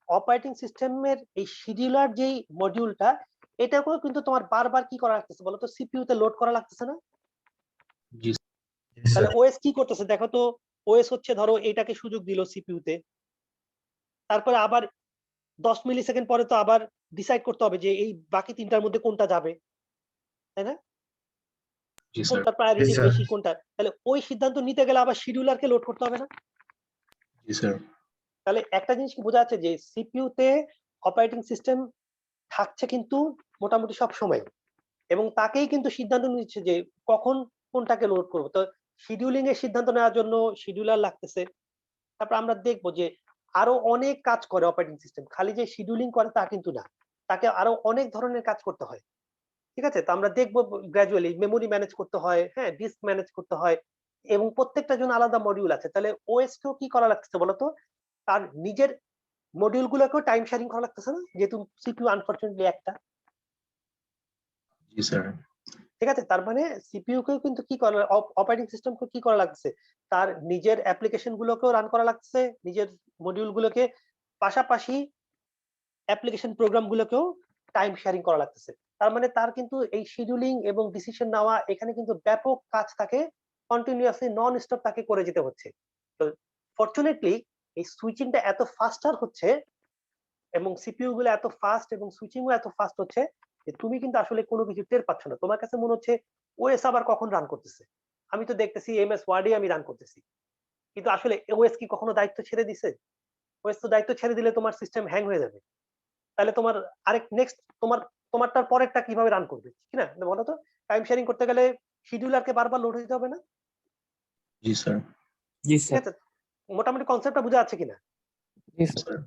অপারেটিং সিস্টেমের এই শিডিউলার যেই মডিউলটা, এটাকেও কিন্তু তোমার বারবার কি করা লাগতেছে বলতো? সিপিইউ তে লোড করা লাগতেছে না? जी জি তাহলে স্যার। ওএস কি করতেছে দেখো তো? ওএস হচ্ছে ধরো এটাকে সুযোগ দিল সিপিইউ তে, তারপরে আবার 10 মিলি সেকেন্ড পরে তো আবার ডিসাইড করতে হবে যে এই বাকি তিনটার মধ্যে কোনটা যাবে, তাই না? जी सर। কোনটা প্রায়োরিটি স্যার। বেশি, কোনটা, তাহলে ওই সিদ্ধান্ত নিতে গেলে আবার শিডিউলারকে লোড করতে হবে না? जी सर। তাহলে একটা জিনিস কি বোঝা যাচ্ছে যে সিপিইউ তে অপারেটিং সিস্টেম থাকছে কিন্তু মোটামুটি সব সময়, এবং তাকেই কিন্তু সিদ্ধান্ত নিচ্ছে যে কখন কোনটাকে লোড করব। তো শিডিউলিং এর সিদ্ধান্ত নেওয়ার জন্য শিডিউলার লাগতেছে। তারপর আমরা দেখব যে আরো অনেক কাজ করে অপারেটিং সিস্টেম, খালি যে শিডিউলিং করে তা কিন্তু না, তাকে আরো অনেক ধরনের কাজ করতে হয়, ঠিক আছে? তো আমরা দেখব গ্র্যাজুয়ালি মেমোরি ম্যানেজ করতে হয়, হ্যাঁ, ডিস্ক ম্যানেজ করতে হয়, এবং প্রত্যেকটার জন্য আলাদা মডিউল আছে। তাহলে ওএস কেও কি করা লাগতেছে বলতো? তার নিজের মডিউল গুলোকেও টাইম শেয়ারিং করা লাগতেছে না, যেহেতু সিপিইউ আনফরচুনেটলি একটা, जी सर। ঠিক আছে? তার মানে সিপিইউ কেও কিন্তু কি করা, অপারেটিং সিস্টেমকে কি করা লাগছে, তার নিজের অ্যাপ্লিকেশন গুলোকেও রান করা লাগছে, নিজের মডিউল গুলোকে, পাশাপাশি অ্যাপ্লিকেশন প্রোগ্রাম গুলোকেও টাইম শেয়ারিং করা লাগতেছে। তার মানে তার কিন্তু এই শিডিউলিং এবং ডিসিশন নেওয়া, এখানে কিন্তু ব্যাপক কাজ তাকে কন্টিনিউয়াসলি নন স্টপ তাকে করে যেতে হচ্ছে। তো ফরচুনেটলি এই সুইচিংটা এত ফাস্টার হচ্ছে, এবং সিপিইউ গুলো এত ফাস্ট, এবং সুইচিং ও এত ফাস্ট হচ্ছে যে তুমি কিন্তু আসলে কোনো কিছু টের পাচ্ছ না। তোমার কাছে মনে হচ্ছে ওএস আবার কখন রান করতেছে, আমি তো দেখতেছি এমএস ওয়ার্ডে আমি রান করতেছি, কিন্তু আসলে ওএস কি কখনো দায়িত্ব ছেড়ে দিছে? ওএস তো দায়িত্ব ছেড়ে দিলে তোমার সিস্টেম হ্যাং হয়ে যাবে। তাহলে তোমার আরেক নেক্সট তোমারটার পরেরটা কিভাবে রান করবে, ঠিক না? বলো তো, টাইম শেয়ারিং করতে গেলে শিডিউলারকে বারবার লোড দিতে হবে না? जी सर। জি ঠিক স্যার। আছে? মোটামুটি কনসেপ্টটা বোঝা যাচ্ছে কিনা? জি স্যার। सर।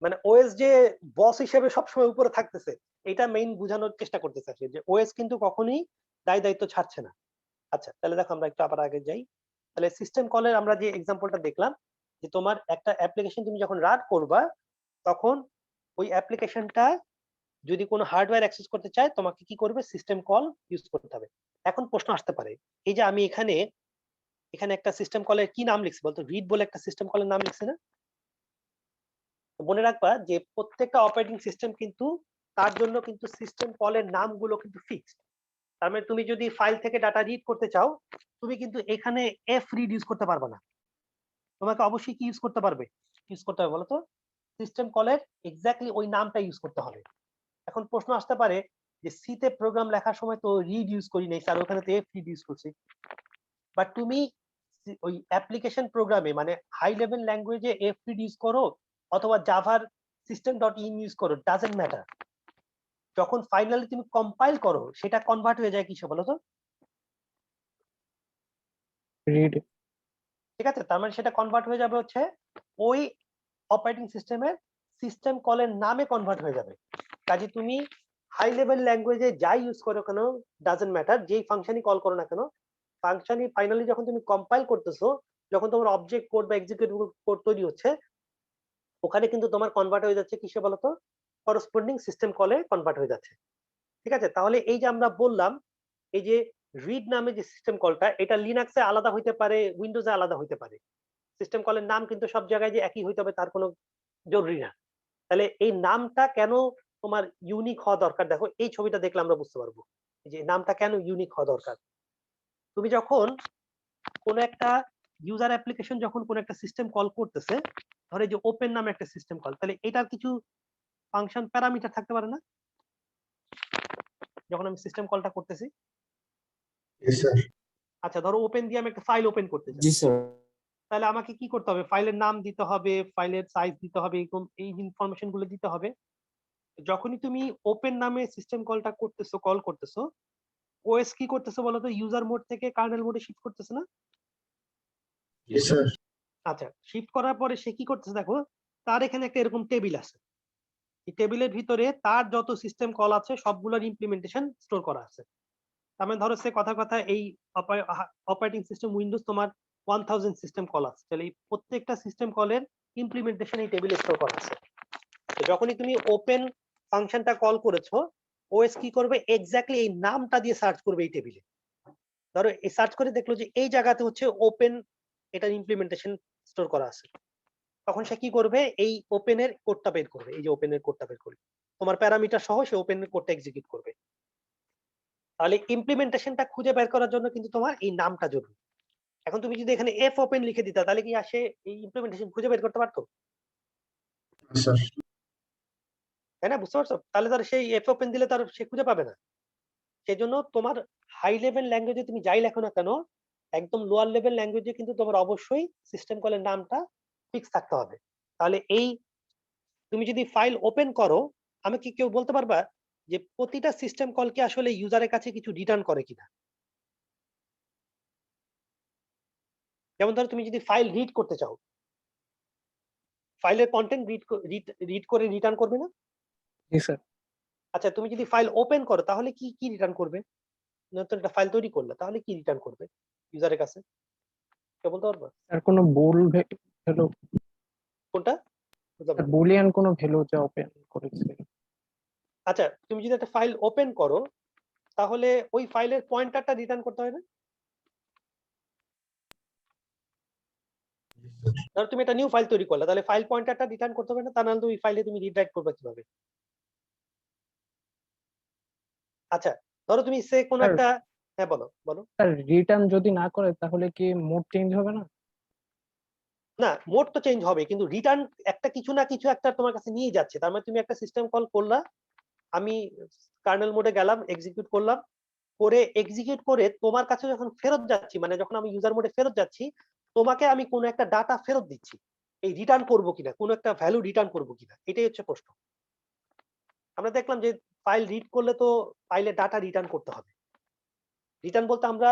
মানে ওএস যে বস হিসেবে সবসময় উপরে থাকতেছে, এটা মেইন বোঝানোর চেষ্টা করতেছে আসলে, যে ওএস কিন্তু কখনোই দায়িত্ব ছাড়ছে না। আচ্ছা, তাহলে দেখো আমরা একটু আবার আগে যাই। তাহলে সিস্টেম কলের আমরা যে এক্সাম্পলটা দেখলাম, যে তোমার একটা অ্যাপ্লিকেশন তুমি যখন রান করবা, তখন ওই অ্যাপ্লিকেশনটা যদি কোনো হার্ডওয়্যার অ্যাক্সেস করতে চায়, তোমাকে কি করবে? সিস্টেম কল ইউজ করতে হবে। এখন প্রশ্ন আসতে পারে, এই যে আমি এখানে একটা সিস্টেম কলের কি নাম লিখছি বলতো? রিড বলে একটা সিস্টেম কলের নাম লিখছি না? তো মনে রাখবা যে প্রত্যেকটা অপারেটিং সিস্টেম কিন্তু তার জন্য কিন্তু সিস্টেম কলের নামগুলো কিন্তু ফিক্সড। তার মানে তুমি যদি ফাইল থেকে ডাটা রিড করতে চাও, তুমি কিন্তু এখানে এফ রিড ইউজ করতে পারবে না, তোমাকে অবশ্যই কি ইউজ করতে হবে বলতো? সিস্টেম কলের এক্স্যাক্টলি ওই নামটা ইউজ করতে হবে। এখন প্রশ্ন আসতে পারে যে সি তে প্রোগ্রাম লেখার সময় তো রিড ইউজ করি নাই স্যার, ওখানে তো এফ রিড ইউজ করছি। বাট তুমি ওই অ্যাপ্লিকেশন প্রোগ্রামে, মানে হাই লেভেল ল্যাঙ্গুয়েজে এফ রিড ইউজ করো, অথবা জাভার সিস্টেম ডট ইন ইউজ করো, ডাজেন্ট ম্যাটার, যখন ফাইনালি তুমি কম্পাইল করো সেটা কনভার্ট হয়ে যায় কিসে বলো তো? রিড। ঠিক আছে? তার মানে সেটা কনভার্ট হয়ে যাবে হচ্ছে ওই অপারেটিং সিস্টেমের সিস্টেম কলের নামে কনভার্ট হয়ে যাবে। কাজে তুমি হাই লেভেল ল্যাঙ্গুয়েজে যাই ইউজ করো কেন ডাজন্ট ম্যাটার, যেই ফাংশনই কল করো না কেন, ফাংশনই ফাইনালি যখন তুমি কম্পাইল করতেছো, যখন তোমার অবজেক্ট কোড বা এক্সিকিউটেবল কোড তৈরি হচ্ছে, ওখানে কিন্তু তোমার কনভার্ট হয়ে যাচ্ছে কিসে বলতো, করসপন্ডিং সিস্টেম কলে কনভার্ট হয়ে যাচ্ছে। ঠিক আছে, তাহলে এই যে আমরা বললাম এই যে রিড নামে যে সিস্টেম কলটা, এটা লিনাক্সে আলাদা হইতে পারে, উইন্ডোজে আলাদা হইতে পারে। সিস্টেম কলের নাম কিন্তু সব জায়গায় যে একই হইতে হবে তার কোনো জরুরি না। তাহলে এই নামটা কেন তোমার ইউনিক হওয়া দরকার, দেখো এই ছবিটা দেখলে আমরা বুঝতে পারবো যে নামটা কেন ইউনিক হওয়া দরকার। তুমি যখন কোন একটা ইউজার অ্যাপ্লিকেশন যখন কোন একটা সিস্টেম কল করতেছে, ধরে যে ওপেন নামে একটা সিস্টেম কল, তাহলে এটার কিছু ফাংশন প্যারামিটার থাকতে পারে না? যখন আমি সিস্টেম কলটা করতেছি, Yes, sir. আচ্ছা ধরো ওপেন দিয়ে আমি একটা ফাইল ওপেন করতে চাই, জি স্যার। তাহলে আমাকে কি করতে হবে, ফাইলের নাম দিতে হবে, ফাইলের সাইজ দিতে হবে, এরকম এই ইনফরমেশন গুলো দিতে হবে। যখনই তুমি ওপেন নামে সিস্টেম কলটা করতেছো, কল করতেছো, ওএস কি করতেছো বলতো, ইউজার মোড থেকে কার্নেল মোডে শিফট করতেছে না? Yes, sir. আচ্ছা, শিফট করার পরে সে কি করতেছে দেখো, তার এখানে একটা এরকম টেবিল আছে, এই টেবিলের ভিতরে তার যত সিস্টেম কল আছে সবগুলোর ইমপ্লিমেন্টেশন স্টোর করা আছে। তার মানে ধরো সে কথা কথা এই অপারেটিং সিস্টেম উইন্ডোজ তোমার 1000 সিস্টেম কল আছে, তাহলে এই প্রত্যেকটা সিস্টেম কলের ইমপ্লিমেন্টেশন এই টেবিলে স্টোর করা আছে। তো যখনই তুমি ওপেন ফাংশনটা কল করেছো, ওএস কি করবে, এক্স্যাক্টলি এই নামটা দিয়ে সার্চ করবে এই টেবিলে। ধরো এই সার্চ করে দেখলো যে এই জায়গাতে হচ্ছে ওপেন, এটার ইমপ্লিমেন্টেশন স্টোর করা আছে, তখন সে কি করবে, এই ওপেনের কোডটা বের করবে, এই যে ওপেনের কোডটা বের করবে, তোমার প্যারামিটার সহ সে ওপেনের কোডটা এক্সিকিউট করবে। তাহলে ইমপ্লিমেন্টেশনটা খুঁজে বের করার জন্য কিন্তু তোমার এই নামটা জরুরি। এখন তুমি যদি এখানে এফ ওপেন লিখে দিতা, তাহলে কি আসে এই ইমপ্লিমেন্টেশন খুঁজে বের করতে পারতো? Yes, sir. তাই না, বুঝতে পারছো? তাহলে তার সেই এফ ওপেন দিলে তার সে খুঁজে পাবে না। সেই জন্য তোমার হাই লেভেল ল্যাঙ্গুয়েজে তুমি যাই লেখো না কেন, একদম লোয়ার লেভেল ল্যাঙ্গুয়েজে কিন্তু তোমার অবশ্যই সিস্টেম কলের নামটা ফিক্স থাকতে হবে। তাহলে এই তুমি যদি ফাইল ওপেন করো, আমি কি কেউ বলতে পারবা যে প্রতিটা সিস্টেম কল কি আসলে ইউজারের কাছে কিছু রিটার্ন করে কিনা? যেমন ধরো তুমি যদি ফাইল রিড করতে চাও, ফাইলের কন্টেন্ট রিড করে রিটার্ন করবে না? জি স্যার। আচ্ছা, তুমি যদি ফাইল ওপেন করো তাহলে কি কি রিটার্ন করবে? নতুন একটা ফাইল তৈরি করলে তাহলে কি রিটার্ন করবে ইউজারের কাছে, কেউ বলতে পারবা আর কোনো ভ্যালু, কোনটা? বুঝলাম না। বুলিয়ান কোনো ভ্যালু যা ওপেন করেছে। আচ্ছা, তুমি যদি একটা ফাইল ওপেন করো তাহলে ওই ফাইলের পয়েন্টারটা রিটার্ন করতে হয় না? ধরো তুমি একটা নিউ ফাইল তৈরি করলে, তাহলে ফাইল পয়েন্টারটা রিটার্ন করতে হবে না? তা নাহলে ওই ফাইলে তুমি রিড রাইট করবে কিভাবে? আচ্ছা, ধরো তুমি সে কোন স্যার, একটা, হ্যাঁ বলো বলো। স্যার রিটার্ন যদি না করে তাহলে কি মোড চেঞ্জ হবে না? না, মোড তো চেঞ্জ হবে, কিন্তু রিটার্ন একটা কিছু না কিছু একটা তোমার কাছে নিয়ে যাচ্ছে। তার মানে তুমি একটা সিস্টেম কল করলা, আমি কার্নেল মোডে গেলাম, এক্সিকিউট করলাম, করে এক্সিকিউট করে তোমার কাছে যখন ফেরত যাচ্ছি, মানে যখন আমি ইউজার মোডে ফেরত যাচ্ছি, তোমাকে আমি কোনো একটা ডাটা ফেরত দিচ্ছি, এই রিটার্ন করবো কিনা, কোনো একটা ভ্যালু রিটার্ন করবো কিনা, এটাই হচ্ছে প্রশ্ন। আমরা দেখলাম যে ফাইল রিড করলে তো ফাইলের ডাটা রিটার্ন করতে হবে। রিটার্ন বলতে আমরা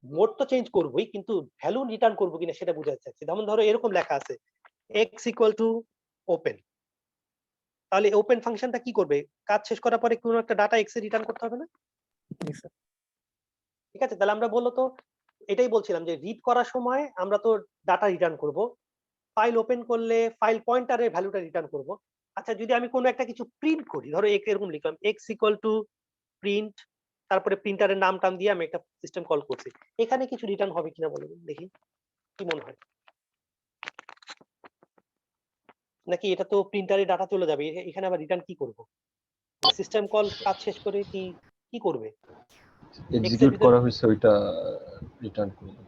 মোড তো চেঞ্জ করবোই, কিন্তু ভ্যালু রিটার্ন করবো কিনা সেটা বুঝাতে চাচ্ছি। যেমন ধরো এরকম লেখা আছে x ইকুয়াল টু ওপেন, তাহলে ওপেন ফাংশনটা কি করবে, কাজ শেষ করার পরে কোনো একটা ডাটা x এ রিটার্ন করতে হবে না? জি স্যার। ঠিক আছে, তাহলে আমরা বললো তো এটাই বলছিলাম যে রিড করার সময় আমরা তো ডাটা রিটার্ন করব, ফাইল ওপেন করলে ফাইল পয়েন্টারের ভ্যালুটা রিটার্ন করব। আচ্ছা, যদি আমি কোনো একটা কিছু প্রিন্ট করি, ধরো এরকম লিখলাম x ইকুয়াল টু প্রিন্ট, তারপরে প্রিন্টারের নাম টাম দিয়ে আমি একটা সিস্টেম কল করছি, এখানে কিছু রিটার্ন হবে কিনা বলো দেখি, কি মনে হয়? নাকি এটা তো প্রিন্টারে ডাটা চলে যাবে, এখানে আবার রিটার্ন কি করব? সিস্টেম কল কাজ শেষ করে কি কি করবে? এক্সিকিউট করা হয়েছে ওইটা রিটার্ন করবে।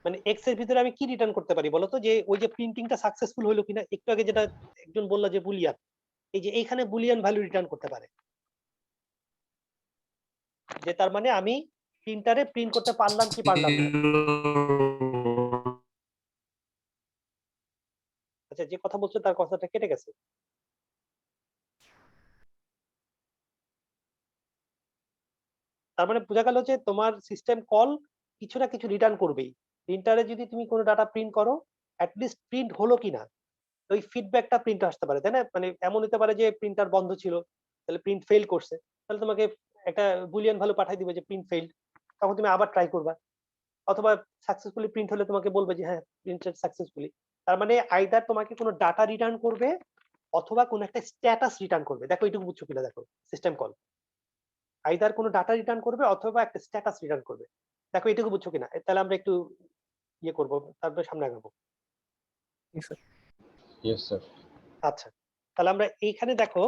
মানে এক্স এর ভিতরে আমি কি রিটার্ন করতে পারি বলতো, যে ওই যে প্রিন্টিংটা সাকসেসফুল হলো কিনা, একটু আগে যেটা একজন বললো যে বুলিয়ান, এই যে এইখানে বুলিয়ান ভ্যালু রিটার্ন করতে পারে, যে তার মানে আমি প্রিন্টারে প্রিন্ট করতে পারলাম কি পারলাম না। আচ্ছা, যে কথা বলছো তার কথাটা কেটে গেছে। তার মানে বোঝা গেল যে তোমার সিস্টেম কল কিছু না কিছু রিটার্ন করবেই। প্রিন্টারে যদি তুমি কোনো ডাটা প্রিন্ট করো, অ্যাটলিস্ট প্রিন্ট হলো কিনা ওই ফিডব্যাকটা প্রিন্ট আসতে পারে, তাই না? মানে এমন হতে পারে যে প্রিন্টার বন্ধ ছিল, তাহলে প্রিন্ট ফেল করছে, তাহলে তোমাকে একটা বুলিয়ান ভ্যালু পাঠিয়ে দিবে যে প্রিন্ট ফেইল্ড, তখন তুমি আবার ট্রাই করবা। অথবা সাকসেসফুলি প্রিন্ট হলে তোমাকে বলবে যে হ্যাঁ প্রিন্টেড সাকসেসফুলি। তার মানে আইদার তোমাকে কোনো ডাটা রিটার্ন করবে অথবা কোনো একটা স্ট্যাটাস রিটার্ন করবে। দেখো এটুকু বুঝছো কিনা, দেখো সিস্টেম কল আইদার কোনো ডাটা রিটার্ন করবে অথবা একটা স্ট্যাটাস রিটার্ন করবে। দেখো এটুকু বুঝছো কিনা, তাহলে আমরা একটু ইয়ে করবো, তারপরে সামনে আগাবো। Yes sir. আচ্ছা, তাহলে আমরা এইখানে দেখো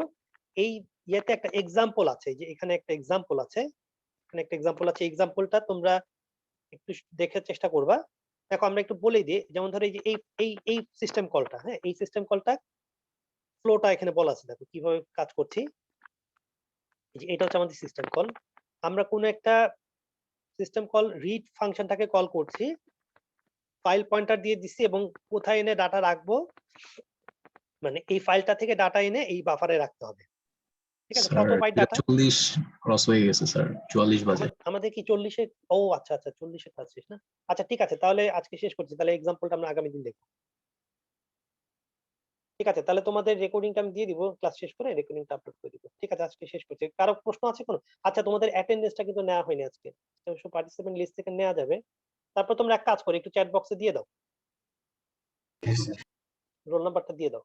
এই ইয়েতে একটা এক্সাম্পল আছে, যে এখানে একটা এক্সাম্পল আছে, এখানে একটা এক্সাম্পল আছে। এক্সাম্পলটা তোমরা একটু দেখে চেষ্টা করবা। দেখো আমরা একটু বলেই দিই, যেমন ধরো এই যে এই সিস্টেম কলটা, হ্যাঁ এই সিস্টেম কলটা ফ্লোটা এখানে বলা আছে, দেখো কিভাবে কাজ করছি। এই যে এটা হচ্ছে আমাদের সিস্টেম কল। আমরা কোনো একটা সিস্টেম কল রিড ফাংশনটাকে কল করছি, ফাইল পয়েন্টার দিয়ে দিচ্ছি এবং কোথায় এনে ডাটা রাখবো, মানে এই ফাইলটা থেকে ডাটা এনে এই বাফারে রাখতে হবে। ঠিক আছে, স্যার কত বাইট ডাটা? 40 ক্রস হয়ে গেছে স্যার, 44 বাজে। আমাদের কি 40-এ? ও আচ্ছা আচ্ছা 40-এ কাজ শেষ না? আচ্ছা ঠিক আছে, তাহলে আজকে শেষ করছি, তাহলে এক্সাম্পলটা আমরা আগামী দিন দেখব। ঠিক আছে, তাহলে তোমাদের রেকর্ডিংটা আমি দিয়ে দিব, ক্লাস শেষ করে রেকর্ডিংটা আপলোড করে দিব। ঠিক আছে, আজকে শেষ করছি। কারো প্রশ্ন আছে কোনো? আচ্ছা তোমাদের অ্যাটেন্ডেন্সটা কিন্তু নেওয়া হয়নি আজকে, পার্টিসিপেন্ট লিস্ট থেকে নেওয়া যাবে। তারপর তোমরা এক কাজ করো, একটু চ্যাট বক্সে দিয়ে দাও, Yes, sir. রোল নাম্বারটা দিয়ে দাও।